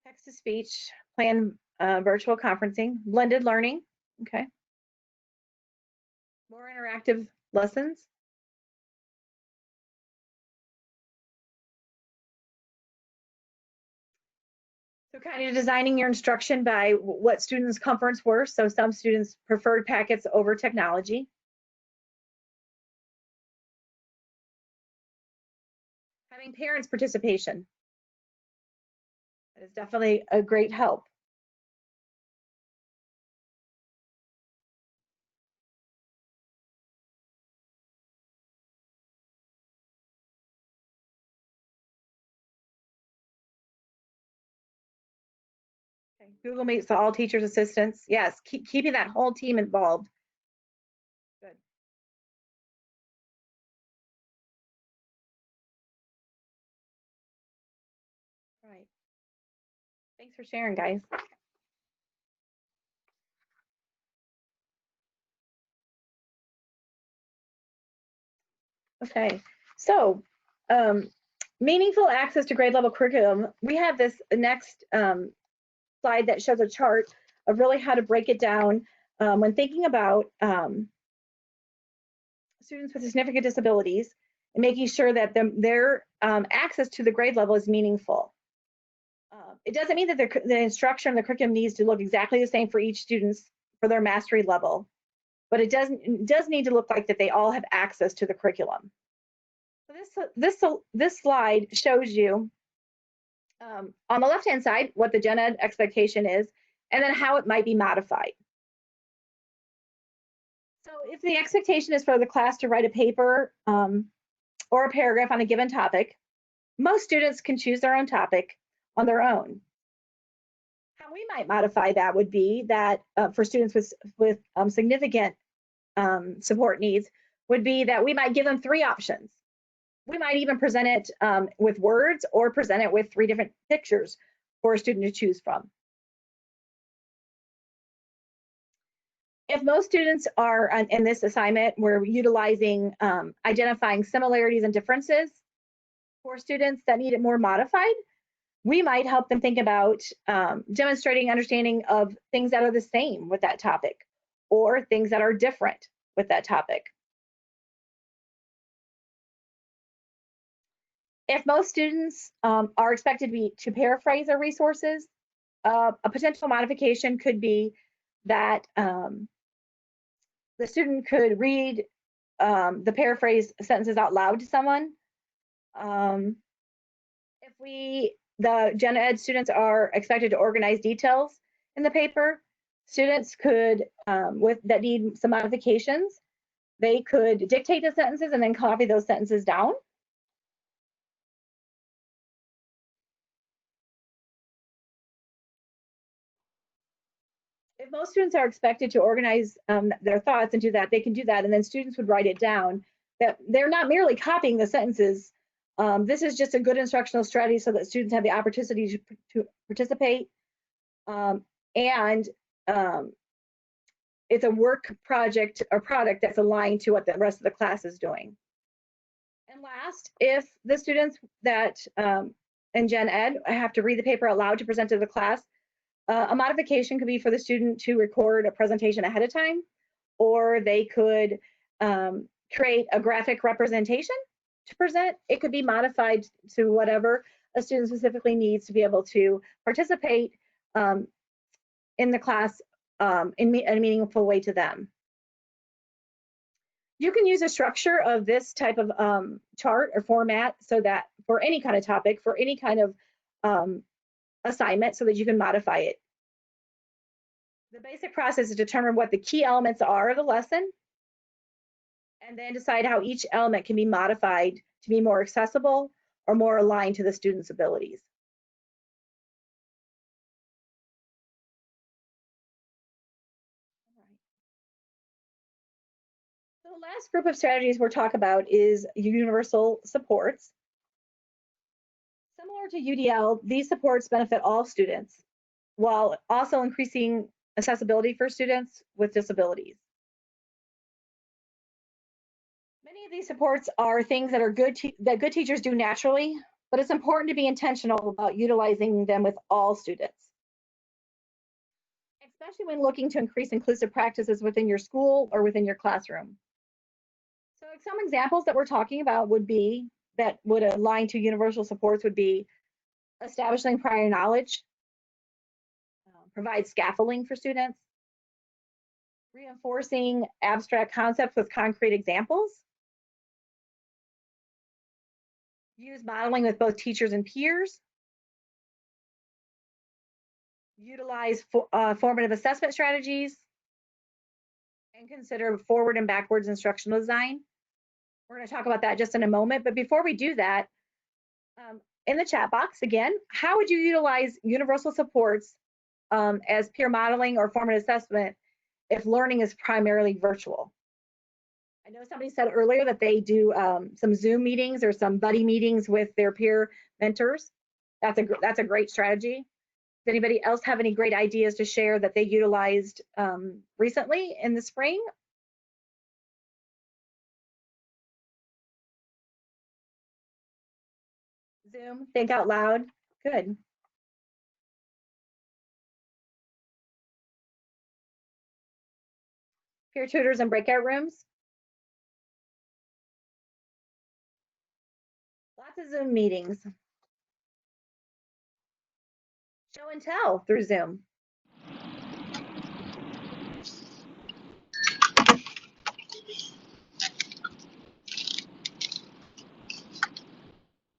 [SPEAKER 2] Text to speech, plan virtual conferencing, blended learning. Okay. More interactive lessons. So kind of designing your instruction by what students' comforts were. So some students preferred packets over technology. Having parents' participation. That is definitely a great help. Okay. Google Meets all teachers' assistants. Yes, keeping that whole team involved. Good. Right. Thanks for sharing, guys. Okay, so meaningful access to grade level curriculum. We have this next slide that shows a chart of really how to break it down when thinking about students with significant disabilities and making sure that their access to the grade level is meaningful. It doesn't mean that the instruction and the curriculum needs to look exactly the same for each student for their mastery level, but it does need to look like that they all have access to the curriculum. So this slide shows you on the left-hand side what the gen ed expectation is, and then how it might be modified. So if the expectation is for the class to write a paper or a paragraph on a given topic, most students can choose their own topic on their own. How we might modify that would be that for students with significant support needs would be that we might give them 3 options. We might even present it with words or present it with 3 different pictures for a student to choose from. If most students are in this assignment, we're utilizing identifying similarities and differences. For students that need it more modified, we might help them think about demonstrating understanding of things that are the same with that topic or things that are different with that topic. If most students are expected to paraphrase their resources, a potential modification could be that the student could read the paraphrase sentences out loud to someone. If the gen ed students are expected to organize details in the paper, students could, that need some modifications, they could dictate the sentences and then copy those sentences down. If most students are expected to organize their thoughts and do that, they can do that, and then students would write it down. That they're not merely copying the sentences. This is just a good instructional strategy so that students have the opportunity to participate, and it's a work project or product that's aligned to what the rest of the class is doing. And last, if the students that in gen ed have to read the paper out loud to present to the class, a modification could be for the student to record a presentation ahead of time, or they could create a graphic representation to present. It could be modified to whatever a student specifically needs to be able to participate in the class in a meaningful way to them. You can use a structure of this type of chart or format so that for any kind of topic, for any kind of assignment, so that you can modify it. The basic process is to determine what the key elements are of the lesson, and then decide how each element can be modified to be more accessible or more aligned to the student's abilities. So the last group of strategies we'll talk about is universal supports. Similar to UDL, these supports benefit all students while also increasing accessibility for students with disabilities. Many of these supports are things that are that good teachers do naturally, but it's important to be intentional about utilizing them with all students, especially when looking to increase inclusive practices within your school or within your classroom. So some examples that we're talking about would be that would align to universal supports would be establishing prior knowledge, provide scaffolding for students, reinforcing abstract concepts with concrete examples, use modeling with both teachers and peers, utilize formative assessment strategies, and consider forward and backwards instructional design. We're going to talk about that just in a moment, but before we do that, in the chat box again, how would you utilize universal supports as peer modeling or formative assessment if learning is primarily virtual? I know somebody said earlier that they do some Zoom meetings or some buddy meetings with their peer mentors. That's a great strategy. Does anybody else have any great ideas to share that they utilized recently in the spring? Zoom, think out loud. Good. Peer tutors and breakout rooms. Lots of Zoom meetings. Show and tell through Zoom.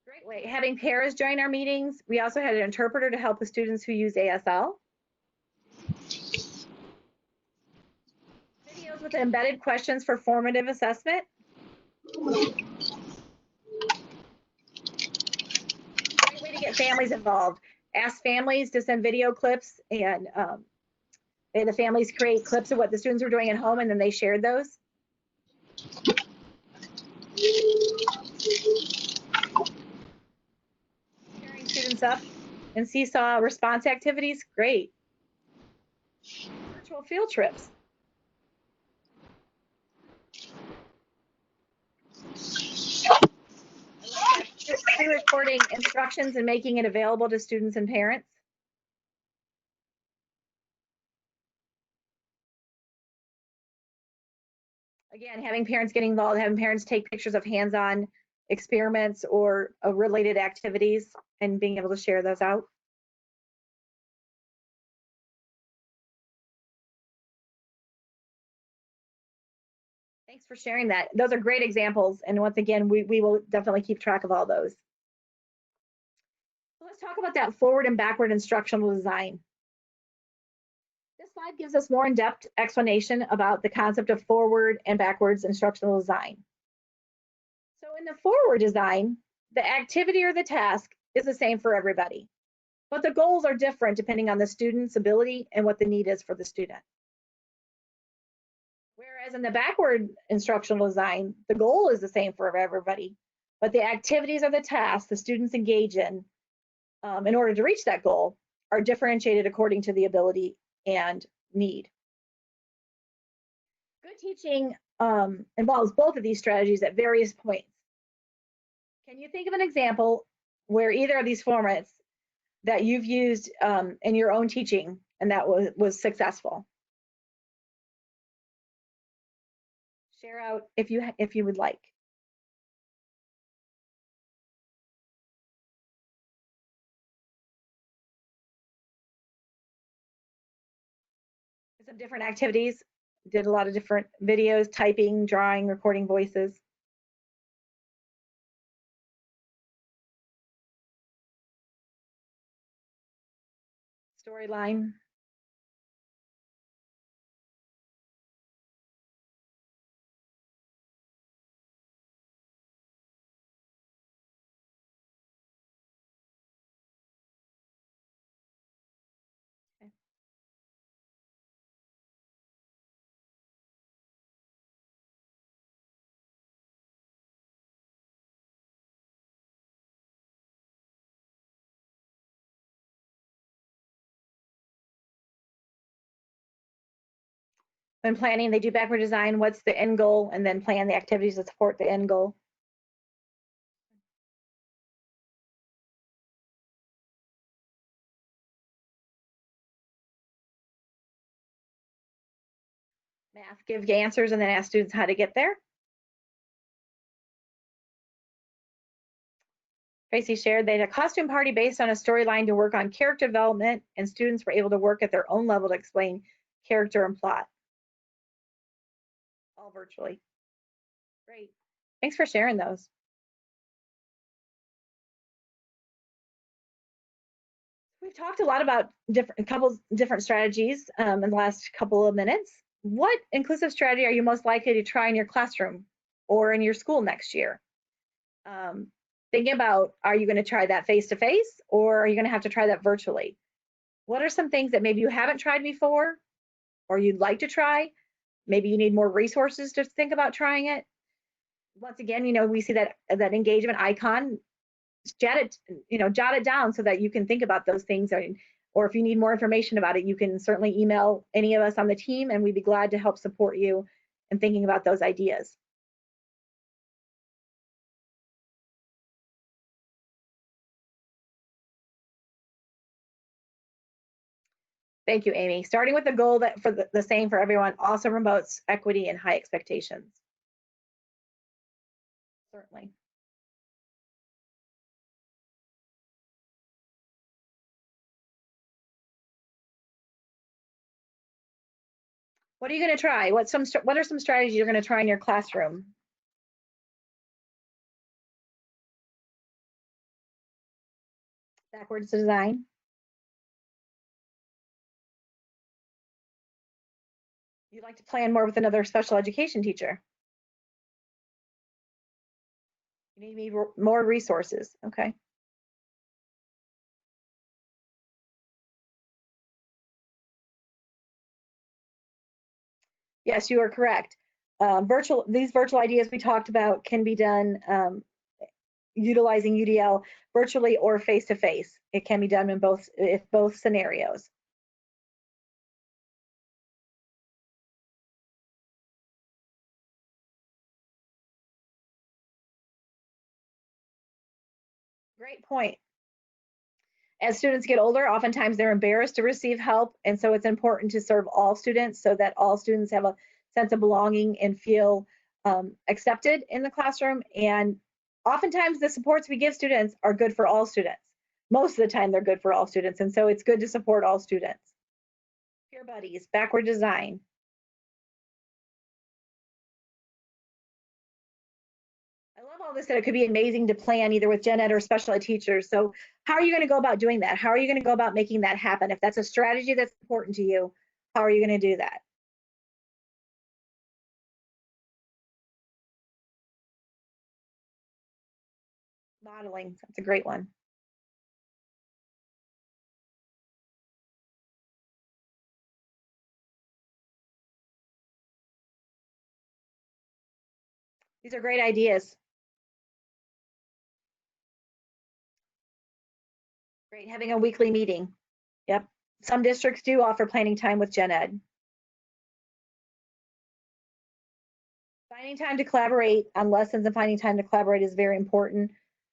[SPEAKER 2] Great way. Having pairs join our meetings. We also had an interpreter to help the students who use ASL. Videos with embedded questions for formative assessment. Great way to get families involved. Ask families to send video clips, and the families create clips of what the students were doing at home, and then they shared those. Pairing students up and seesaw response activities, great. Virtual field trips. Pre-recording instructions and making it available to students and parents. Again, having parents get involved, having parents take pictures of hands-on experiments or related activities and being able to share those out. Thanks for sharing that. Those are great examples. And once again, we will definitely keep track of all those. So let's talk about that forward and backward instructional design. This slide gives us more in-depth explanation about the concept of forward and backwards instructional design. So in the forward design, the activity or the task is the same for everybody, but the goals are different depending on the student's ability and what the need is for the student. Whereas in the backward instructional design, the goal is the same for everybody, but the activities or the tasks the students engage in order to reach that goal are differentiated according to the ability and need. Good teaching involves both of these strategies at various points. Can you think of an example where either of these formats that you've used in your own teaching and that was successful? Share out if you would like. Some different activities Did a lot of different videos, typing, drawing, recording voices. Storyline. Okay. When planning, they do backward design. What's the end goal? And then plan the activities that support the end goal. Math, give answers and then ask students how to get there. Tracy shared they had a costume party based on a storyline to work on character development, and students were able to work at their own level to explain character and plot. All virtually. Great. Thanks for sharing those. We've talked a lot about different strategies in the last couple of minutes. What inclusive strategy are you most likely to try in your classroom or in your school next year? Thinking about, are you going to try that face-to-face or are you going to have to try that virtually? What are some things that maybe you haven't tried before or you'd like to try? Maybe you need more resources to think about trying it. Once again, we see that engagement icon. Jot it down so that you can think about those things, or if you need more information about it, you can certainly email any of us on the team and we'd be glad to help support you in thinking about those ideas. Thank you, Amy. Starting with the goal that for the same for everyone also promotes equity and high expectations. Certainly. What are you going to try? What are some strategies you're going to try in your classroom? Backwards design. You'd like to plan more with another special education teacher. You need more resources. Okay. Yes, you are correct. These virtual ideas we talked about can be done utilizing UDL virtually or face-to-face. It can be done in both scenarios. Great point. As students get older, oftentimes they're embarrassed to receive help, and so it's important to serve all students so that all students have a sense of belonging and feel accepted in the classroom. And oftentimes the supports we give students are good for all students. Most of the time they're good for all students, and so it's good to support all students. Peer buddies, backward design. I love all this, that it could be amazing to plan either with gen ed or special ed teachers. So how are you going to go about doing that? How are you going to go about making that happen? If that's a strategy that's important to you, how are you going to do that? Modeling, that's a great one. These are great ideas. Great, having a weekly meeting. Yep. Some districts do offer planning time with gen ed. Finding time to collaborate on lessons and finding time to collaborate is very important.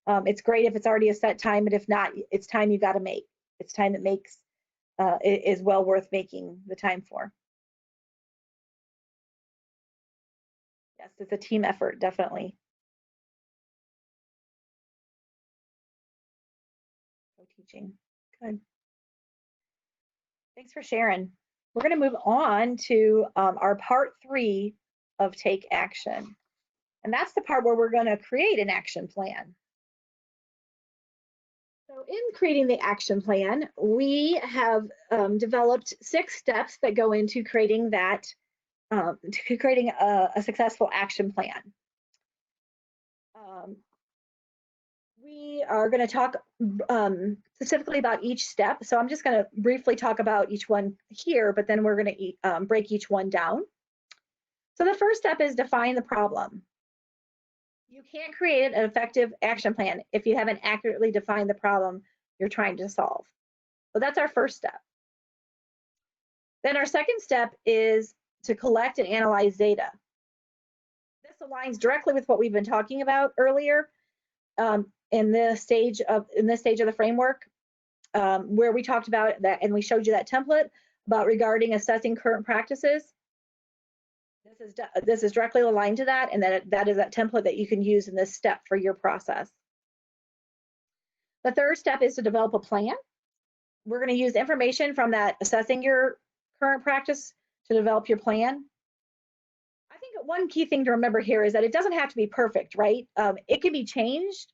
[SPEAKER 2] It's great if it's already a set time, but if not, it's time you got to make. It's time that makes is well worth making the time for. Yes, it's a team effort, definitely. Co-teaching, good. Thanks for sharing. we're going to move on to our part 3 of Take Action. And that's the part where we're going to create an action plan. So in creating the action plan, we have developed 6 steps that go into creating that, creating a successful action plan. We are going to talk specifically about each step. So I'm just going to briefly talk about each one here, but then we're going to break each one down. So the first step is define the problem. You can't create an effective action plan if you haven't accurately defined the problem you're trying to solve. So that's our first step. Then our second step is to collect and analyze data. This aligns directly with what we've been talking about earlier in this stage of the framework, where we talked about that and we showed you that template about regarding assessing current practices. This is directly aligned to that, and that is that template that you can use in this step for your process. The third step is to develop a plan. We're going to use information from that assessing your current practice to develop your plan. I think one key thing to remember here is that it doesn't have to be perfect, right? It can be changed,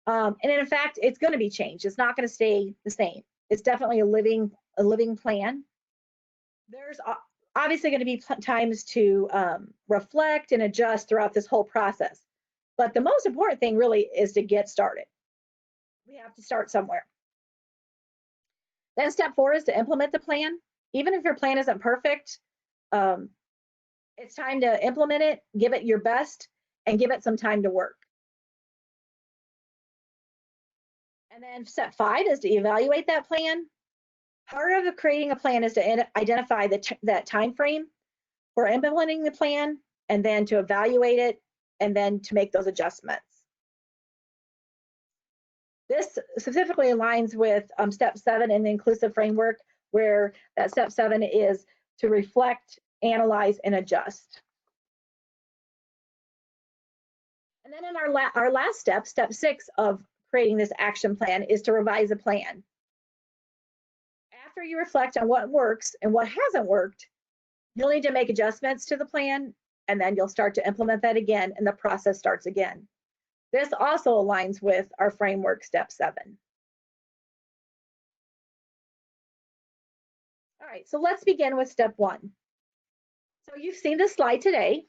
[SPEAKER 2] and in fact, it's going to be changed. It's not going to stay the same. It's definitely a living plan. There's obviously going to be times to reflect and adjust throughout this whole process. But the most important thing really is to get started. We have to start somewhere. Then step 4 is to implement the plan. Even if your plan isn't perfect, it's time to implement it, give it your best, and give it some time to work. And then step 5 is to evaluate that plan. Part of creating a plan is to identify that time frame for implementing the plan, and then to evaluate it, and then to make those adjustments. This specifically aligns with step 7 in the inclusive framework, where that step 7 is to reflect, analyze, and adjust. And then in our last step, step 6 of creating this action plan, is to revise a plan. After you reflect on what works and what hasn't worked, you'll need to make adjustments to the plan, and then you'll start to implement that again, and the process starts again. This also aligns with our framework, step 7. All right, so let's begin with step 1. So you've seen this slide today.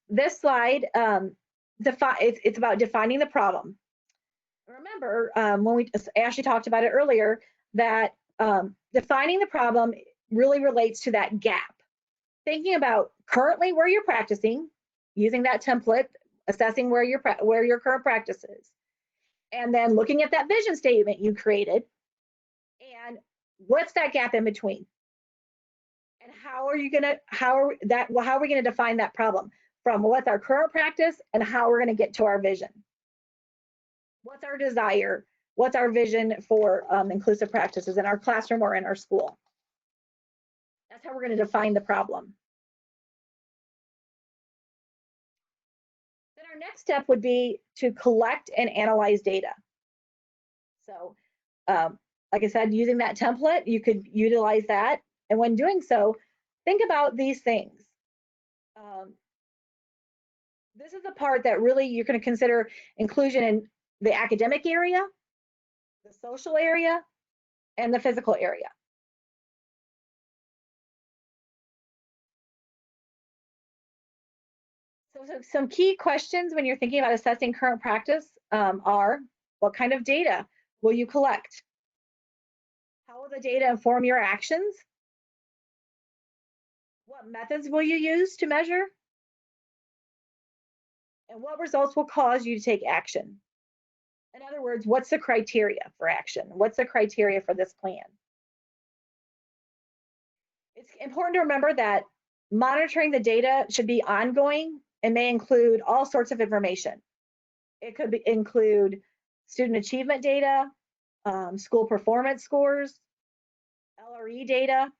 [SPEAKER 2] This slide, it's about defining the problem. Remember, when Ashley talked about it earlier, that defining the problem really relates to that gap. Thinking about currently where you're practicing, using that template, assessing where your current practice is, and then looking at that vision statement you created, and what's that gap in between, and how are we going to define that problem from what's our current practice and how we're going to get to our vision. What's our desire? What's our vision for inclusive practices in our classroom or in our school? That's how we're going to define the problem. Then our next step would be to collect and analyze data. So, like I said, using that template, you could utilize that. And when doing so, think about these things. This is the part that really you're going to consider inclusion in the academic area, the social area, and the physical area. So some key questions when you're thinking about assessing current practice are, what kind of data will you collect? How will the data inform your actions? What methods will you use to measure? And what results will cause you to take action? In other words, what's the criteria for action? What's the criteria for this plan? It's important to remember that monitoring the data should be ongoing and may include all sorts of information. It could include student achievement data, school performance scores, LRE data,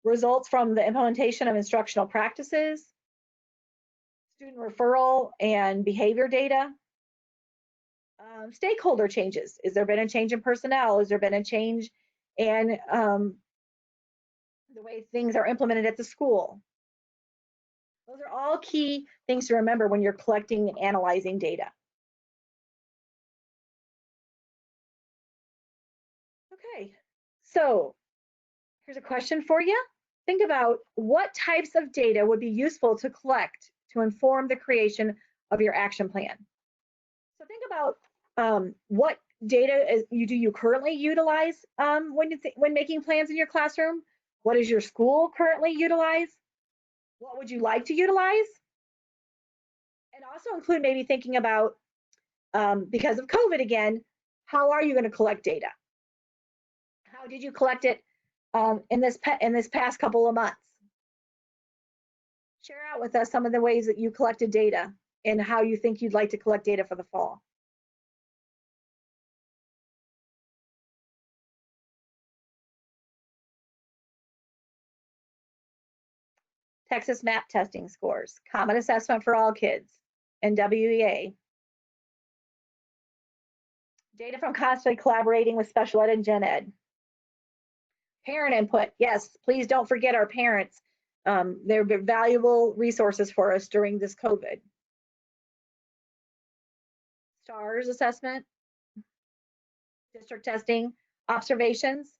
[SPEAKER 2] results from the implementation of instructional practices, student referral and behavior data, stakeholder changes. Has there been a change in personnel? Has there been a change in the way things are implemented at the school. Those are all key things to remember when you're collecting and analyzing data. Okay, so here's a question for you. Think about what types of data would be useful to collect to inform the creation of your action plan. So think about what data do you currently utilize when making plans in your classroom? What does your school currently utilize? What would you like to utilize? And also include maybe thinking about, because of COVID again, how are you going to collect data? How did you collect it in this past couple of months? Share out with us some of the ways that you collected data and how you think you'd like to collect data for the fall. Texas MAP testing scores, Common Assessment for All Kids, and WEA. Data from constantly collaborating with special ed and gen ed. Parent input, yes, please don't forget our parents. They're valuable resources for us during this COVID. STARS assessment, district testing, observations.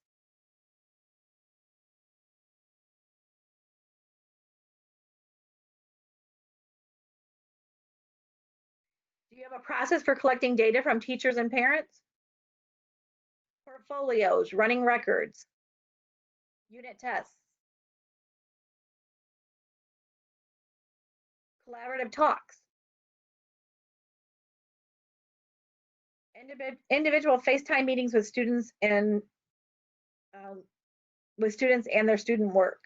[SPEAKER 2] Do you have a process for collecting data from teachers and parents? Portfolios, running records, unit tests, collaborative talks, individual FaceTime meetings with students and their student work.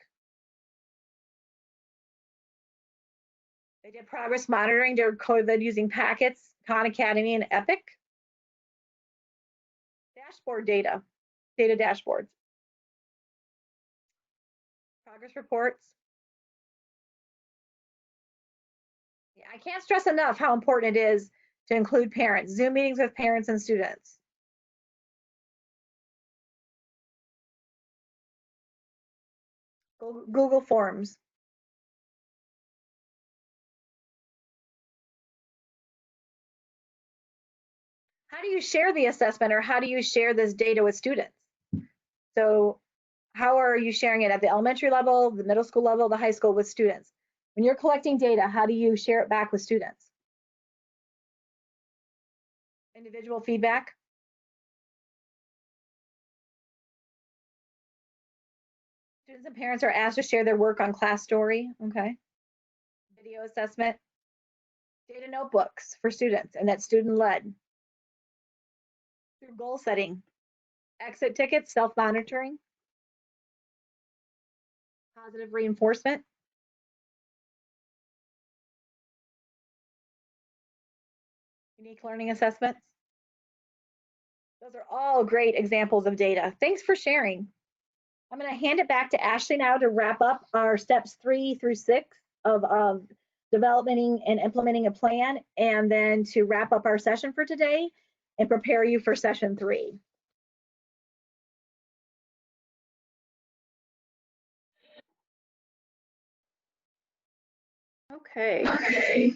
[SPEAKER 2] They did progress monitoring during COVID using Packets, Khan Academy, and Epic. Dashboard data dashboards. Progress reports. Yeah, I can't stress enough how important it is to include parents. Zoom meetings with parents and students. Google Forms. How do you share the assessment, or how do you share this data with students? So how are you sharing it at the elementary level, the middle school level, the high school with students? When you're collecting data, how do you share it back with students? Individual feedback. Students and parents are asked to share their work on class story, okay. Video assessment. Data notebooks for students, and that's student-led. Through goal setting. Exit tickets, self-monitoring. Positive reinforcement. Unique learning assessments. Those are all great examples of data. Thanks for sharing. I'm going to hand it back to Ashley now to wrap up our steps 3 through 6 of developing and implementing a plan, and then to wrap up our session for today and prepare you for session 3.
[SPEAKER 1] Okay.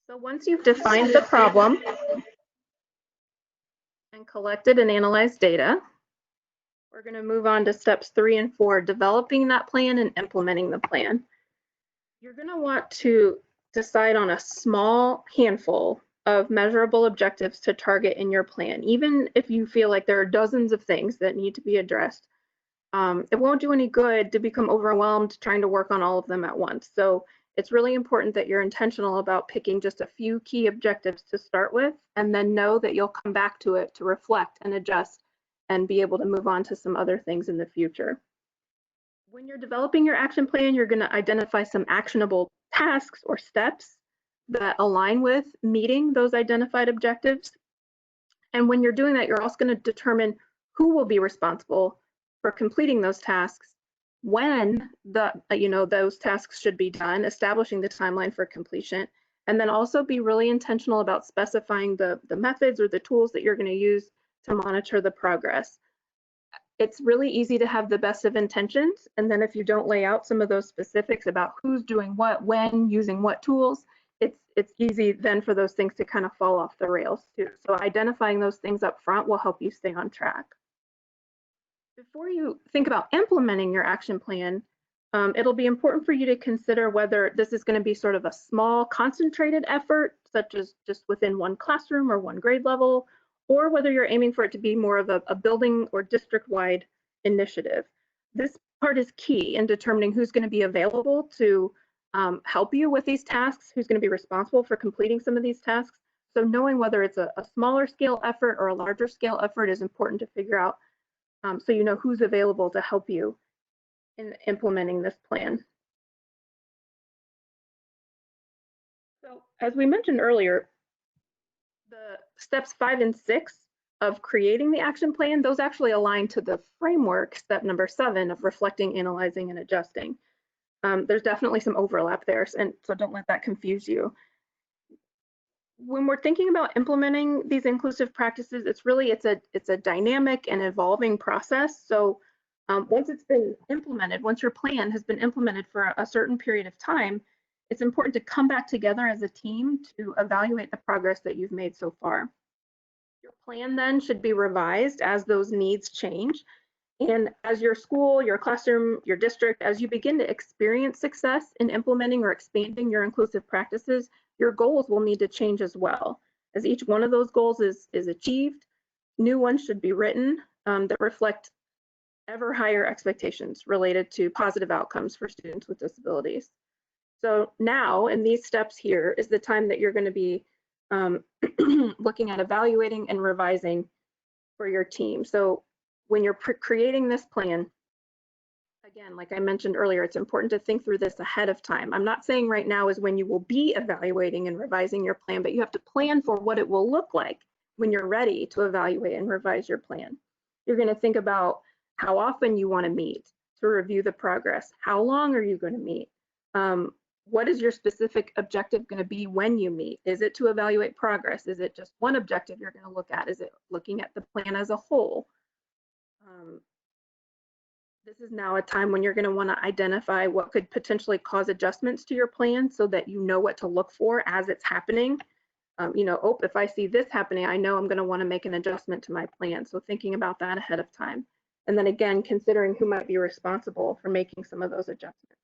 [SPEAKER 1] So once you've defined the problem and collected and analyzed data, we're going to move on to steps 3 and 4, developing that plan and implementing the plan. You're going to want to decide on a small handful of measurable objectives to target in your plan, even if you feel like there are dozens of things that need to be addressed. It won't do any good to become overwhelmed trying to work on all of them at once. So it's really important that you're intentional about picking just a few key objectives to start with, and then know that you'll come back to it to reflect and adjust and be able to move on to some other things in the future. When you're developing your action plan, you're going to identify some actionable tasks or steps that align with meeting those identified objectives. And when you're doing that, you're also going to determine who will be responsible for completing those tasks, when those tasks should be done, establishing the timeline for completion, and then also be really intentional about specifying the methods or the tools that you're going to use to monitor the progress. it's really easy to have the best of intentions, and then if you don't lay out some of those specifics about who's doing what, when, using what tools, it's easy then for those things to kind of fall off the rails too. So identifying those things up front will help you stay on track. Before you think about implementing your action plan, it'll be important for you to consider whether this is going to be sort of a small, concentrated effort, such as just within one classroom or one grade level, or whether you're aiming for it to be more of a building or district-wide initiative. This part is key in determining who's going to be available to help you with these tasks, who's going to be responsible for completing some of these tasks. So knowing whether it's a smaller scale effort or a larger scale effort is important to figure out, so you know who's available to help you in implementing this plan. So as we mentioned earlier, the steps 5 and 6 of creating the action plan, those actually align to the framework, step number 7 of reflecting, analyzing, and adjusting. There's definitely some overlap there, and so don't let that confuse you. When we're thinking about implementing these inclusive practices, it's a dynamic and evolving process. So once it's been implemented, once your plan has been implemented for a certain period of time, it's important to come back together as a team to evaluate the progress that you've made so far. Your plan then should be revised as those needs change. And as your school, your classroom, your district, as you begin to experience success in implementing or expanding your inclusive practices, your goals will need to change as well. As each one of those goals is achieved, new ones should be written that reflect ever higher expectations related to positive outcomes for students with disabilities. So now, in these steps here, is the time that you're going to be looking at evaluating and revising for your team. So when you're creating this plan, again, like I mentioned earlier, it's important to think through this ahead of time. I'm not saying right now is when you will be evaluating and revising your plan, but you have to plan for what it will look like when you're ready to evaluate and revise your plan. You're going to think about how often you want to meet to review the progress. How long are you going to meet? What is your specific objective going to be when you meet? Is it to evaluate progress? Is it just one objective you're going to look at? Is it looking at the plan as a whole? This is now a time when you're going to want to identify what could potentially cause adjustments to your plan so that you know what to look for as it's happening. If I see this happening, I know I'm going to want to make an adjustment to my plan. So thinking about that ahead of time. And then again, considering who might be responsible for making some of those adjustments.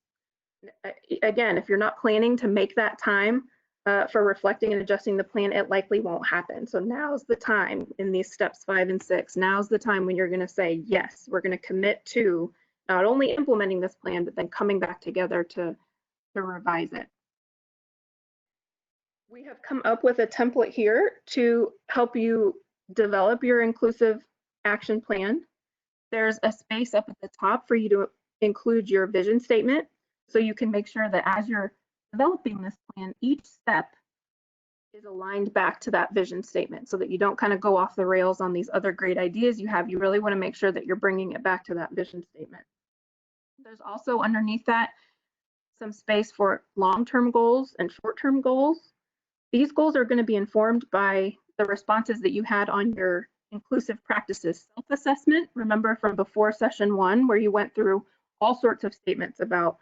[SPEAKER 1] Again, if you're not planning to make that time for reflecting and adjusting the plan, it likely won't happen. So now's the time in these steps 5 and 6. Now's the time when you're going to say, yes, we're going to commit to not only implementing this plan, but then coming back together to revise it. We have come up with a template here to help you develop your inclusive action plan. There's a space up at the top for you to include your vision statement, so you can make sure that as you're developing this plan, each step is aligned back to that vision statement so that you don't kind of go off the rails on these other great ideas you have. You really want to make sure that you're bringing it back to that vision statement. There's also underneath that some space for long-term goals and short-term goals. These goals are going to be informed by the responses that you had on your inclusive practices self-assessment. Remember from before session 1 where you went through all sorts of statements about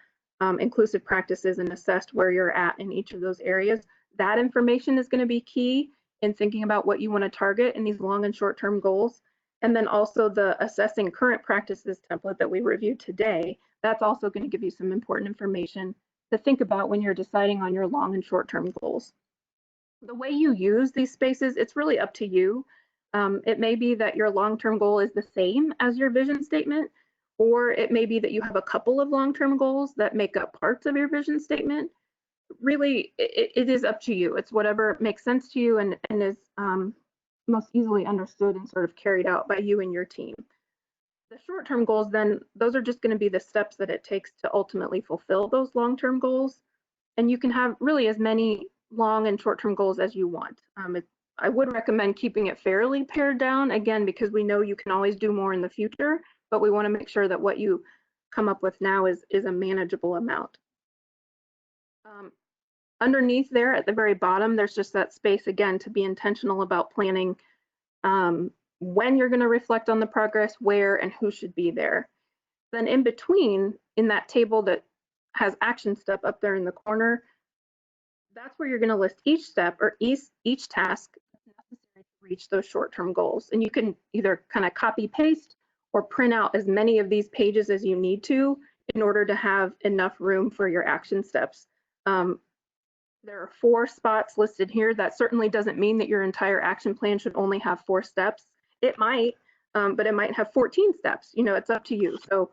[SPEAKER 1] inclusive practices and assessed where you're at in each of those areas. That information is going to be key in thinking about what you want to target in these long and short-term goals. And then also the assessing current practices template that we reviewed today, that's also going to give you some important information to think about when you're deciding on your long and short-term goals. The way you use these spaces, it's really up to you. It may be that your long-term goal is the same as your vision statement, or it may be that you have a couple of long-term goals that make up parts of your vision statement. Really, it is up to you. It's whatever makes sense to you and is most easily understood and sort of carried out by you and your team. The short-term goals, then, those are just going to be the steps that it takes to ultimately fulfill those long-term goals. And you can have really as many long and short-term goals as you want. I would recommend keeping it fairly pared down, again, because we know you can always do more in the future, but we want to make sure that what you come up with now is a manageable amount. Underneath there at the very bottom, there's just that space again to be intentional about planning when you're going to reflect on the progress, where, and who should be there. Then in between, in that table that has action step up there in the corner, that's where you're going to list each step or each task necessary to reach those short-term goals. And you can either kind of copy paste or print out as many of these pages as you need to in order to have enough room for your action steps. There are 4 spots listed here. That certainly doesn't mean that your entire action plan should only have 4 steps. It might, but it might have 14 steps. You know, it's up to you. So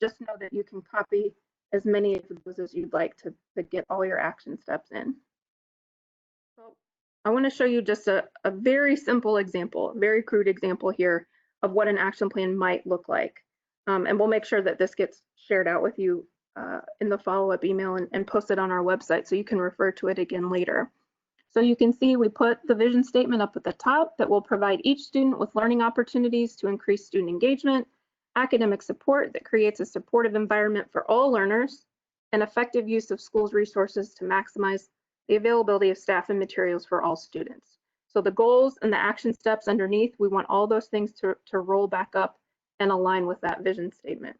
[SPEAKER 1] just know that you can copy as many of those as you'd like to get all your action steps in. So I want to show you just a very simple example, a very crude example here of what an action plan might look like. And we'll make sure that this gets shared out with you in the follow-up email and posted on our website so you can refer to it again later. So you can see we put the vision statement up at the top that will provide each student with learning opportunities to increase student engagement, academic support that creates a supportive environment for all learners, and effective use of schools' resources to maximize the availability of staff and materials for all students. So the goals and the action steps underneath, we want all those things to roll back up and align with that vision statement.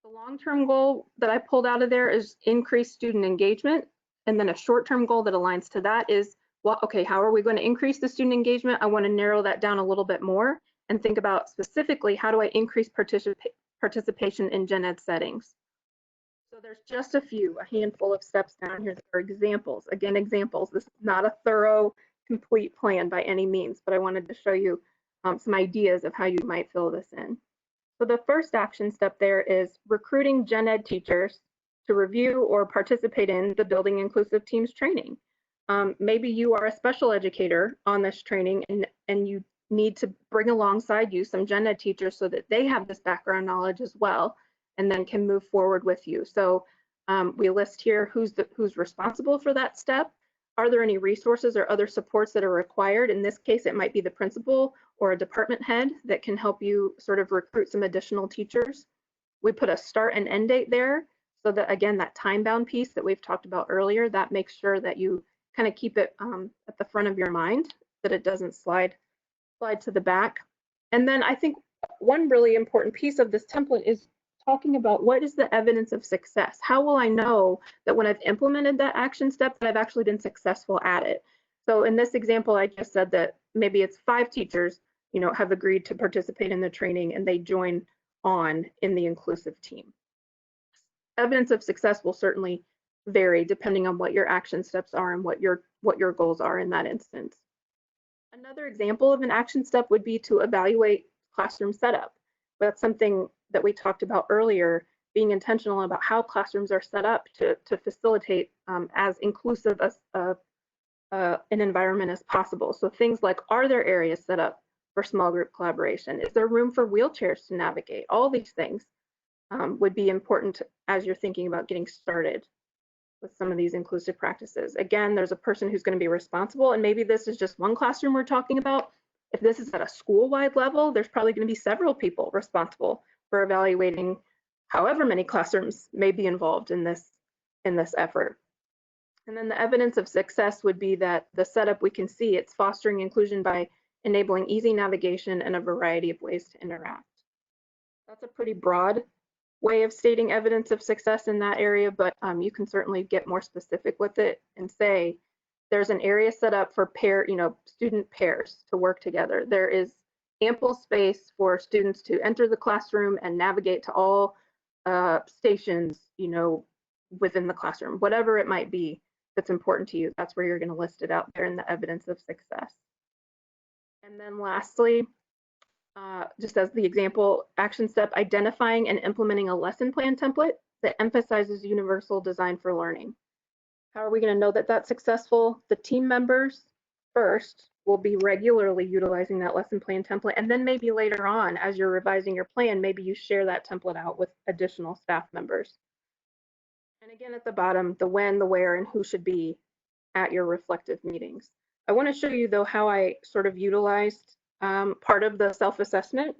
[SPEAKER 1] The long-term goal that I pulled out of there is increase student engagement. And then a short-term goal that aligns to that is, well, okay, how are we going to increase the student engagement? I want to narrow that down a little bit more and think about specifically, how do I increase participation in gen ed settings? So there's just a handful of steps down here that are examples. Again, examples. This is not a thorough, complete plan by any means, but I wanted to show you some ideas of how you might fill this in. So the first action step there is recruiting gen ed teachers to review or participate in the Building Inclusive Teams training. Maybe you are a special educator on this training and you need to bring alongside you some gen ed teachers so that they have this background knowledge as well and then can move forward with you. So we list here who's responsible for that step. Are there any resources or other supports that are required? In this case, it might be the principal or a department head that can help you sort of recruit some additional teachers. We put a start and end date there so that, again, that time-bound piece that we've talked about earlier, that makes sure that you kind of keep it at the front of your mind, that it doesn't slide to the back. And then I think one really important piece of this template is talking about what is the evidence of success? How will I know that when I've implemented that action step that I've actually been successful at it? So in this example, I just said that maybe it's 5 teachers, you know, have agreed to participate in the training and they join on in the inclusive team. Evidence of success will certainly vary depending on what your action steps are and what your goals are in that instance. Another example of an action step would be to evaluate classroom setup. That's something that we talked about earlier, being intentional about how classrooms are set up to facilitate as inclusive an environment as possible. So things like, are there areas set up for small group collaboration? Is there room for wheelchairs to navigate? All these things would be important as you're thinking about getting started with some of these inclusive practices. Again, there's a person who's going to be responsible, and maybe this is just one classroom we're talking about. If this is at a school-wide level, there's probably going to be several people responsible for evaluating however many classrooms may be involved in this effort. And then the evidence of success would be that the setup, we can see it's fostering inclusion by enabling easy navigation and a variety of ways to interact. That's a pretty broad way of stating evidence of success in that area, but you can certainly get more specific with it and say there's an area set up for student pairs to work together. There is ample space for students to enter the classroom and navigate to all stations, within the classroom, whatever it might be that's important to you. That's where you're going to list it out there in the evidence of success. And then lastly, just as the example, action step, identifying and implementing a lesson plan template that emphasizes universal design for learning. How are we going to know that that's successful? The team members first will be regularly utilizing that lesson plan template, and then maybe later on, as you're revising your plan, maybe you share that template out with additional staff members. And again, at the bottom, the when, the where, and who should be at your reflective meetings. I want to show you, though, how I sort of utilized part of the self-assessment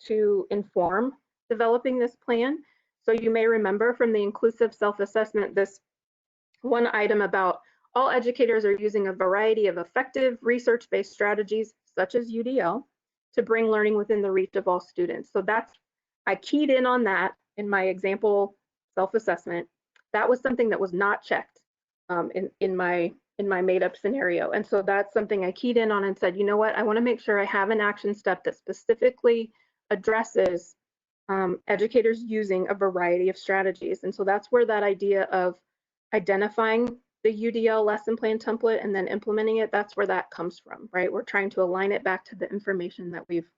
[SPEAKER 1] to inform developing this plan. So you may remember from the inclusive self-assessment, this one item about all educators are using a variety of effective research-based strategies such as UDL, to bring learning within the reach of all students. So I keyed in on that in my example self-assessment. That was something that was not checked in my made up scenario. And so that's something I keyed in on and said, you know what, I want to make sure I have an action step that specifically addresses educators using a variety of strategies. And so that's where that idea of identifying the UDL lesson plan template and then implementing it, that's where that comes from, right? We're trying to align it back to the information that we've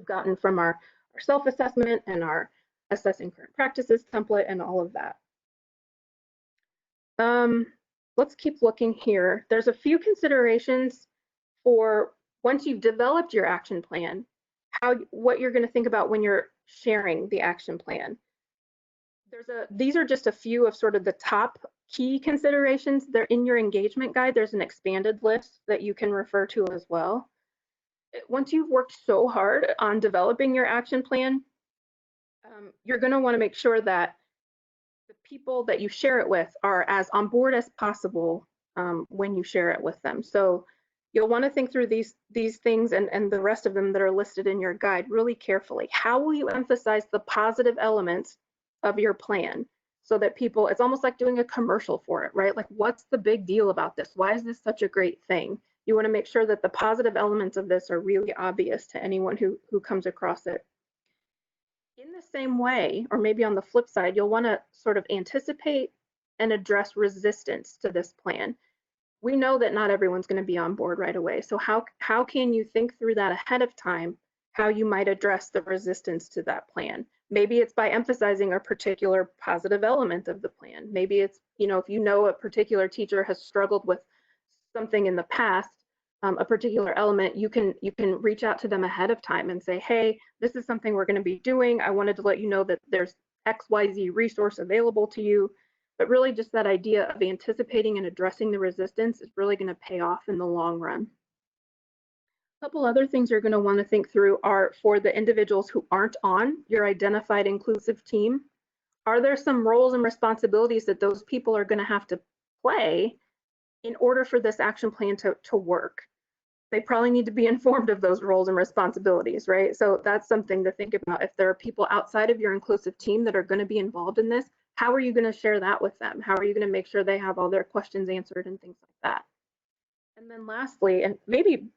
[SPEAKER 1] gotten from our self-assessment and our assessing current practices template and all of that. Let's keep looking here. There's a few considerations for once you've developed your action plan, what you're going to think about when you're sharing the action plan. These are just a few of sort of the top key considerations. They're in your engagement guide. There's an expanded list that you can refer to as well. Once you've worked so hard on developing your action plan, you're going to want to make sure that the people that you share it with are as on board as possible when you share it with them. So you'll want to think through these things and the rest of them that are listed in your guide really carefully. How will you emphasize the positive elements of your plan so that people, it's almost like doing a commercial for it, right? Like, what's the big deal about this? Why is this such a great thing? You want to make sure that the positive elements of this are really obvious to anyone who comes across it. In the same way, or maybe on the flip side, you'll want to sort of anticipate and address resistance to this plan. We know that not everyone's going to be on board right away. So how can you think through that ahead of time, how you might address the resistance to that plan? Maybe it's by emphasizing a particular positive element of the plan. Maybe it's, if you know a particular teacher has struggled with something in the past, a particular element, you can reach out to them ahead of time and say, hey, this is something we're going to be doing. I wanted to let you know that there's XYZ resource available to you. But really just that idea of anticipating and addressing the resistance is really going to pay off in the long run. A couple other things you're going to want to think through are for the individuals who aren't on your identified inclusive team. Are there some roles and responsibilities that those people are going to have to play in order for this action plan to work? They probably need to be informed of those roles and responsibilities, right? So that's something to think about. If there are people outside of your inclusive team that are going to be involved in this, how are you going to share that with them? How are you going to make sure they have all their questions answered and things like that? And then lastly, and maybe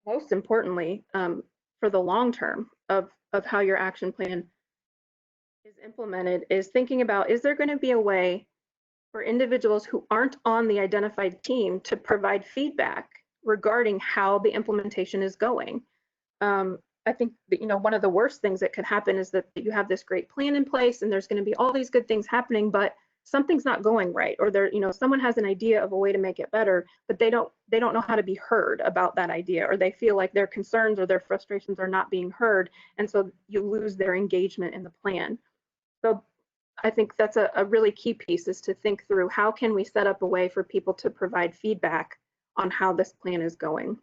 [SPEAKER 1] most importantly, for the long term of how your action plan is implemented, is thinking about, is there going to be a way for individuals who aren't on the identified team to provide feedback regarding how the implementation is going? I think that, one of the worst things that could happen is that you have this great plan in place and there's going to be all these good things happening, but something's not going right, or someone has an idea of a way to make it better, but they don't know how to be heard about that idea, or they feel like their concerns or their frustrations are not being heard, and so you lose their engagement in the plan. So I think that's a really key piece, is to think through how can we set up a way for people to provide feedback on how this plan is going.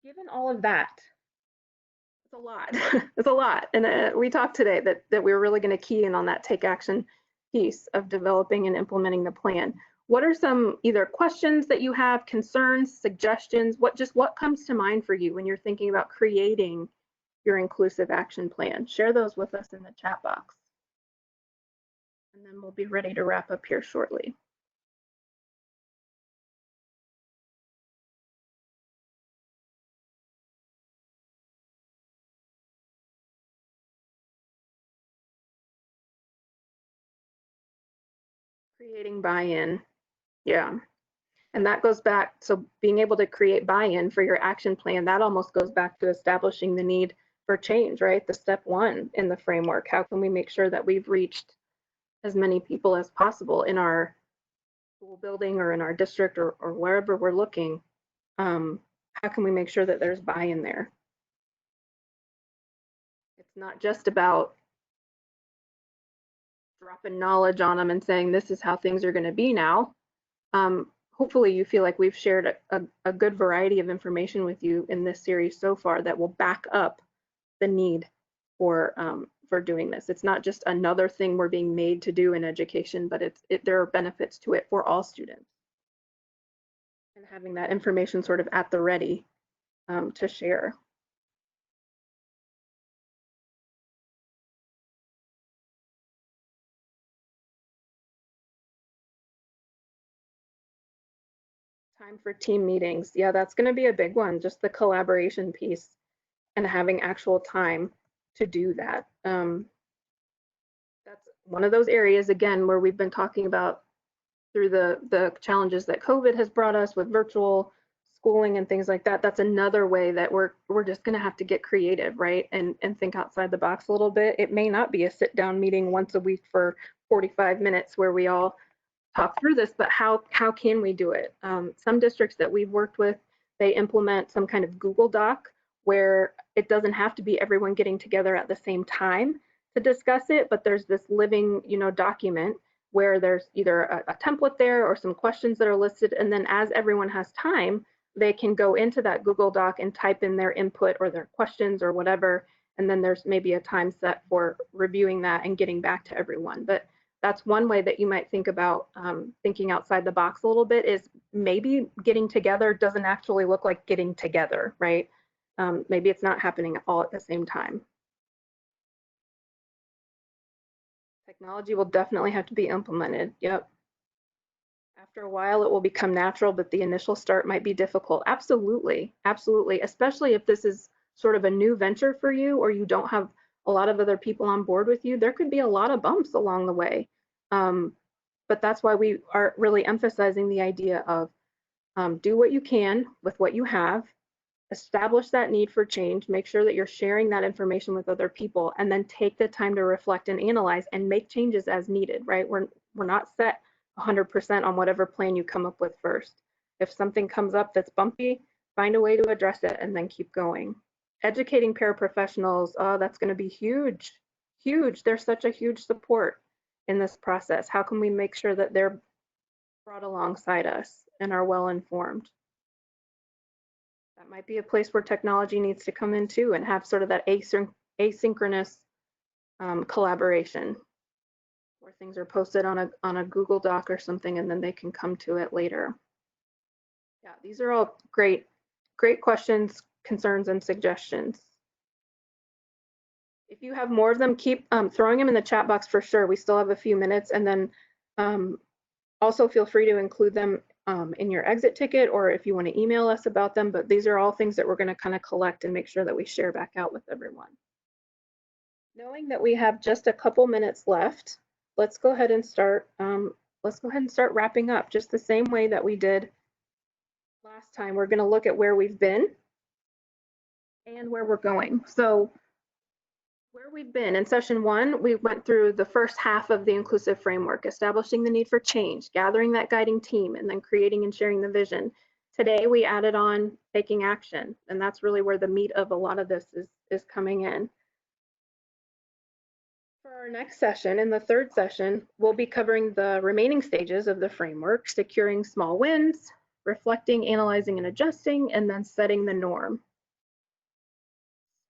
[SPEAKER 1] Given all of that, it's a lot. It's a lot. And we talked today that we're really going to key in on that take action piece of developing and implementing the plan. What are some either questions that you have, concerns, suggestions? What comes to mind for you when you're thinking about creating your inclusive action plan? Share those with us in the chat box. And then we'll be ready to wrap up here shortly. Creating buy-in. Yeah. And that goes back, so being able to create buy-in for your action plan, that almost goes back to establishing the need for change, right? The step one in the framework. How can we make sure that we've reached as many people as possible in our school building or in our district or wherever we're looking? How can we make sure that there's buy-in there? It's not just about dropping knowledge on them and saying, this is how things are going to be now. Hopefully you feel like we've shared a good variety of information with you in this series so far that will back up the need for doing this. It's not just another thing we're being made to do in education, but there are benefits to it for all students. and having that information sort of at the ready to share. Time for team meetings. Yeah, that's going to be a big one, just the collaboration piece and having actual time to do that. That's one of those areas, again, where we've been talking about through the challenges that COVID has brought us with virtual schooling and things like that. That's another way that we're just going to have to get creative, right? And think outside the box a little bit. It may not be a sit down meeting once a week for 45 minutes where we all talk through this, but how can we do it? Some districts that we've worked with, they implement some kind of Google Doc where it doesn't have to be everyone getting together at the same time to discuss it, but there's this living, document where there's either a template there or some questions that are listed, and then as everyone has time, they can go into that Google Doc and type in their input or their questions or whatever, and then there's maybe a time set for reviewing that and getting back to everyone. But that's one way that you might think about thinking outside the box a little bit, is maybe getting together doesn't actually look like getting together, right? Maybe it's not happening all at the same time. Technology will definitely have to be implemented. Yep. After a while, it will become natural, but the initial start might be difficult. Absolutely, absolutely, especially if this is sort of a new venture for you or you don't have a lot of other people on board with you. There could be a lot of bumps along the way. But that's why we are really emphasizing the idea of do what you can with what you have, establish that need for change, make sure that you're sharing that information with other people, and then take the time to reflect and analyze and make changes as needed, right? We're not set 100% on whatever plan you come up with first. If something comes up that's bumpy, find a way to address it and then keep going. Educating paraprofessionals, oh, that's going to be huge, huge. They're such a huge support in this process. How can we make sure that they're brought alongside us and are well informed? That might be a place where technology needs to come in too and have sort of that asynchronous collaboration where things are posted on a Google Doc or something and then they can come to it later. Yeah, these are all great questions, concerns, and suggestions. If you have more of them, keep throwing them in the chat box for sure. We still have a few minutes, and then also feel free to include them in your exit ticket, or if you want to email us about them, but these are all things that we're going to kind of collect and make sure that we share back out with everyone. Knowing that we have just a couple minutes left, let's go ahead and start wrapping up just the same way that we did last time. We're going to look at where we've been and where we're going. So where we've been in session 1, we went through the first half of the inclusive framework, establishing the need for change, gathering that guiding team, and then creating and sharing the vision. Today, we added on taking action, and that's really where the meat of a lot of this is coming in. For our next session, in the third session, we'll be covering the remaining stages of the framework, securing small wins, reflecting, analyzing, and adjusting, and then setting the norm.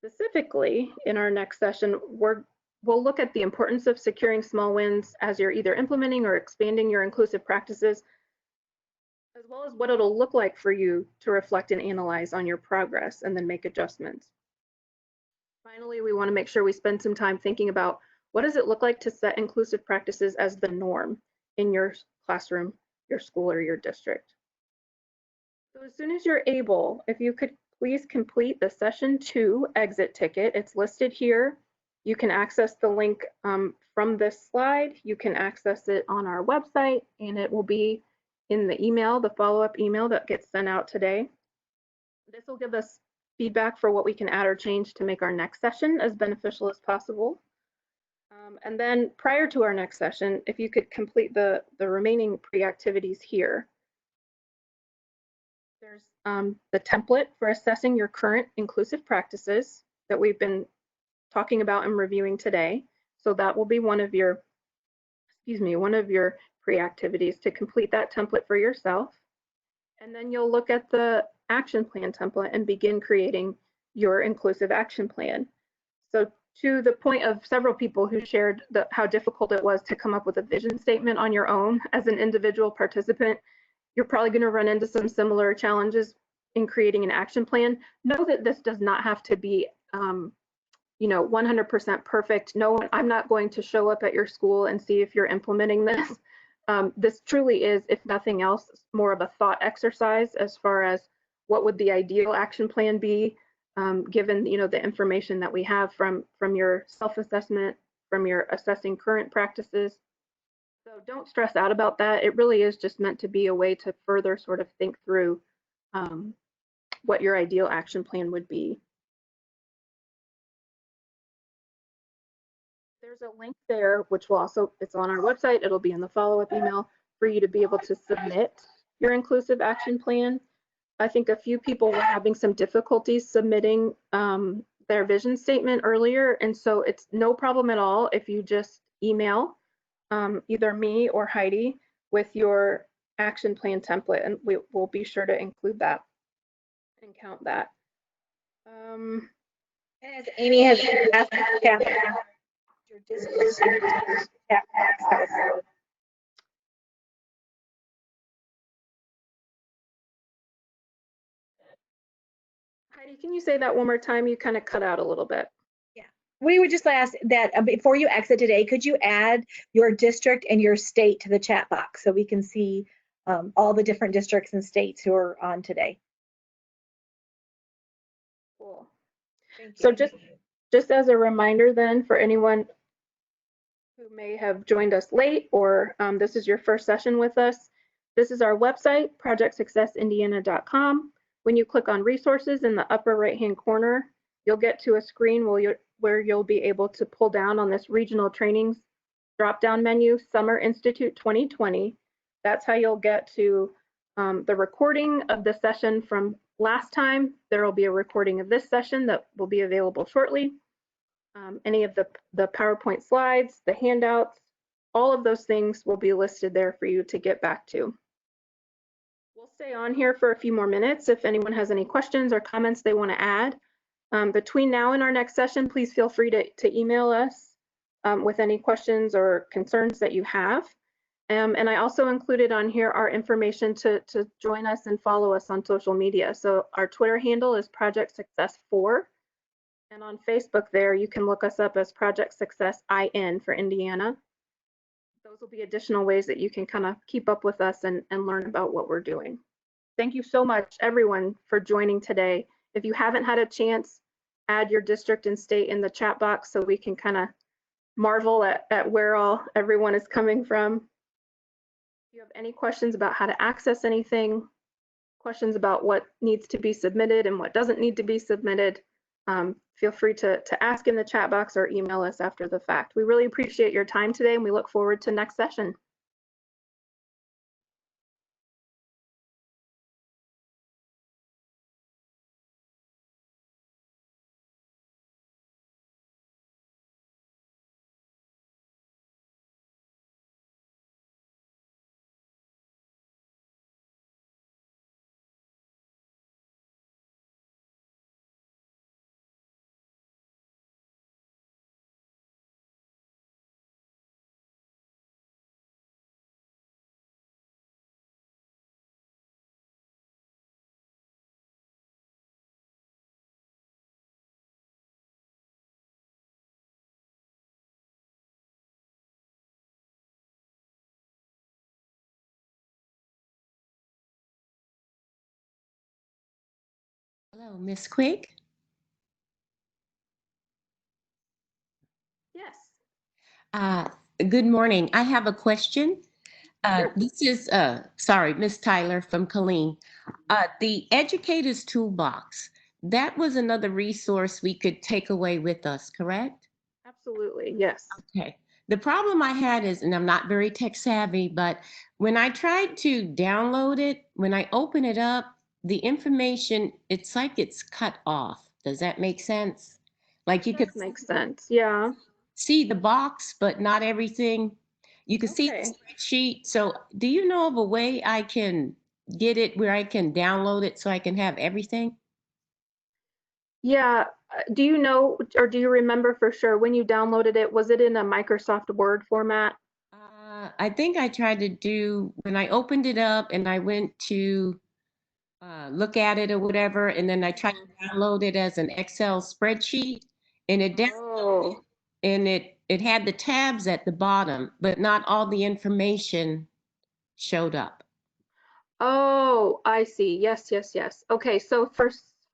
[SPEAKER 1] Specifically, in our next session, we'll look at the importance of securing small wins as you're either implementing or expanding your inclusive practices, as well as what it'll look like for you to reflect and analyze on your progress and then make adjustments. Finally, we want to make sure we spend some time thinking about what does it look like to set inclusive practices as the norm in your classroom, your school, or your district. So as soon as you're able, if you could please complete the session 2 exit ticket. It's listed here. You can access the link from this slide. You can access it on our website, and it will be in the email, the follow-up email that gets sent out today. This will give us feedback for what we can add or change to make our next session as beneficial as possible. And then prior to our next session, if you could complete the remaining pre-activities here. There's the template for assessing your current inclusive practices that we've been talking about and reviewing today. So that will be one of your pre-activities to complete that template for yourself. And then you'll look at the action plan template and begin creating your inclusive action plan. So to the point of several people who shared how difficult it was to come up with a vision statement on your own as an individual participant, you're probably going to run into some similar challenges in creating an action plan. Know that this does not have to be 100% perfect. No, I'm not going to show up at your school and see if you're implementing this. This truly is, if nothing else, more of a thought exercise as far as what would the ideal action plan be, given the information that we have from your self-assessment, from your assessing current practices. So don't stress out about that. It really is just meant to be a way to further sort of think through what your ideal action plan would be. There's a link there, which will also, it's on our website. It'll be in the follow-up email for you to be able to submit your inclusive action plan. I think a few people were having some difficulties submitting their vision statement earlier, and so it's no problem at all if you just email either me or Heidi with your action plan template, and we will be sure to include that and count that.
[SPEAKER 2] And as Amy has asked your district chat box,
[SPEAKER 1] Heidi, can you say that one more time? You kind of cut out a little bit.
[SPEAKER 2] yeah. We would just ask that before you exit today, could you add your district and your state to the chat box so we can see all the different districts and states who are on today?
[SPEAKER 1] Cool.
[SPEAKER 2] Thank you.
[SPEAKER 1] So just as a reminder then, for anyone who may have joined us late, or this is your first session with us, this is our website, projectsuccessindiana.com. When you click on resources in the upper right-hand corner, you'll get to a screen where you'll be able to pull down on this regional trainings drop-down menu, Summer Institute 2020. That's how you'll get to the recording of the session from last time. There will be a recording of this session that will be available shortly. Any of the PowerPoint slides, the handouts, all of those things will be listed there for you to get back to. We'll stay on here for a few more minutes if anyone has any questions or comments they want to add. Between now and our next session, please feel free to email us with any questions or concerns that you have. And I also included on here our information to join us and follow us on social media. So our Twitter handle is Project Success 4. And on Facebook there, you can look us up as Project Success IN for Indiana. Those will be additional ways that you can kind of keep up with us and learn about what we're doing. Thank you so much, everyone, for joining today. If you haven't had a chance, add your district and state in the chat box so we can kind of marvel at where everyone is coming from. If you have any questions about how to access anything, questions about what needs to be submitted and what doesn't need to be submitted, feel free to ask in the chat box or email us after the fact. We really appreciate your time today and we look forward to next session.
[SPEAKER 3] Hello, Miss Quick.
[SPEAKER 1] Yes.
[SPEAKER 3] Good morning. I have a question.
[SPEAKER 1] Sure.
[SPEAKER 3] This is, sorry, Miss Tyler from Colleen. The Educator's Toolbox, that was another resource we could take away with us, correct?
[SPEAKER 1] Absolutely, yes.
[SPEAKER 3] Okay. The problem I had is, and I'm not very tech savvy, but when I tried to download it, when I open it up, the information, it's like it's cut off. Does that make sense? Like you could
[SPEAKER 1] Makes sense, yeah.
[SPEAKER 3] see the box, but not everything. You can see the
[SPEAKER 1] Okay.
[SPEAKER 3] spreadsheet. So do you know of a way I can get it where I can download it so I can have everything?
[SPEAKER 1] Yeah, do you know, or do you remember for sure when you downloaded it, was it in a Microsoft Word format?
[SPEAKER 3] I think I tried to do, when I opened it up and I went to look at it or whatever, and then I tried to download it as an Excel spreadsheet, and it
[SPEAKER 1] Oh,
[SPEAKER 3] and it had the tabs at the bottom, but not all the information showed up.
[SPEAKER 1] oh, I see. Yes, yes, yes. Okay, so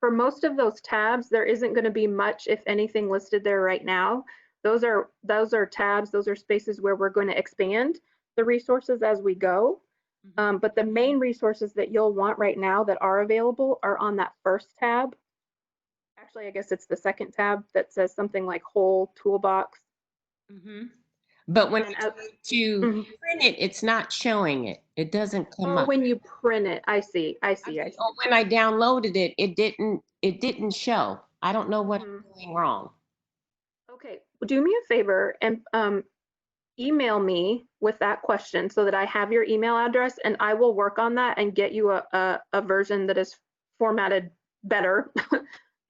[SPEAKER 1] for most of those tabs, there isn't going to be much, if anything, listed there right now. Those are tabs, those are spaces where we're going to expand the resources as we go. But the main resources that you'll want right now that are available are on that first tab. Actually, I guess it's the second tab that says something like whole toolbox.
[SPEAKER 3] But when I
[SPEAKER 1] And
[SPEAKER 3] try to
[SPEAKER 1] mhm.
[SPEAKER 3] print it, it's not showing it. It doesn't come
[SPEAKER 1] Oh,
[SPEAKER 3] up.
[SPEAKER 1] when you print it, I see, I see, I see.
[SPEAKER 3] Oh, when I downloaded it, it didn't show. I don't know what I'm doing wrong.
[SPEAKER 1] Okay, do me a favor and email me with that question so that I have your email address, and I will work on that and get you a version that is formatted better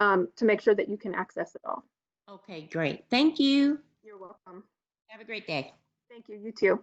[SPEAKER 1] to make sure that you can access it all.
[SPEAKER 3] Okay, great. Thank you.
[SPEAKER 1] You're welcome.
[SPEAKER 3] Have a great day.
[SPEAKER 1] Thank you, you too.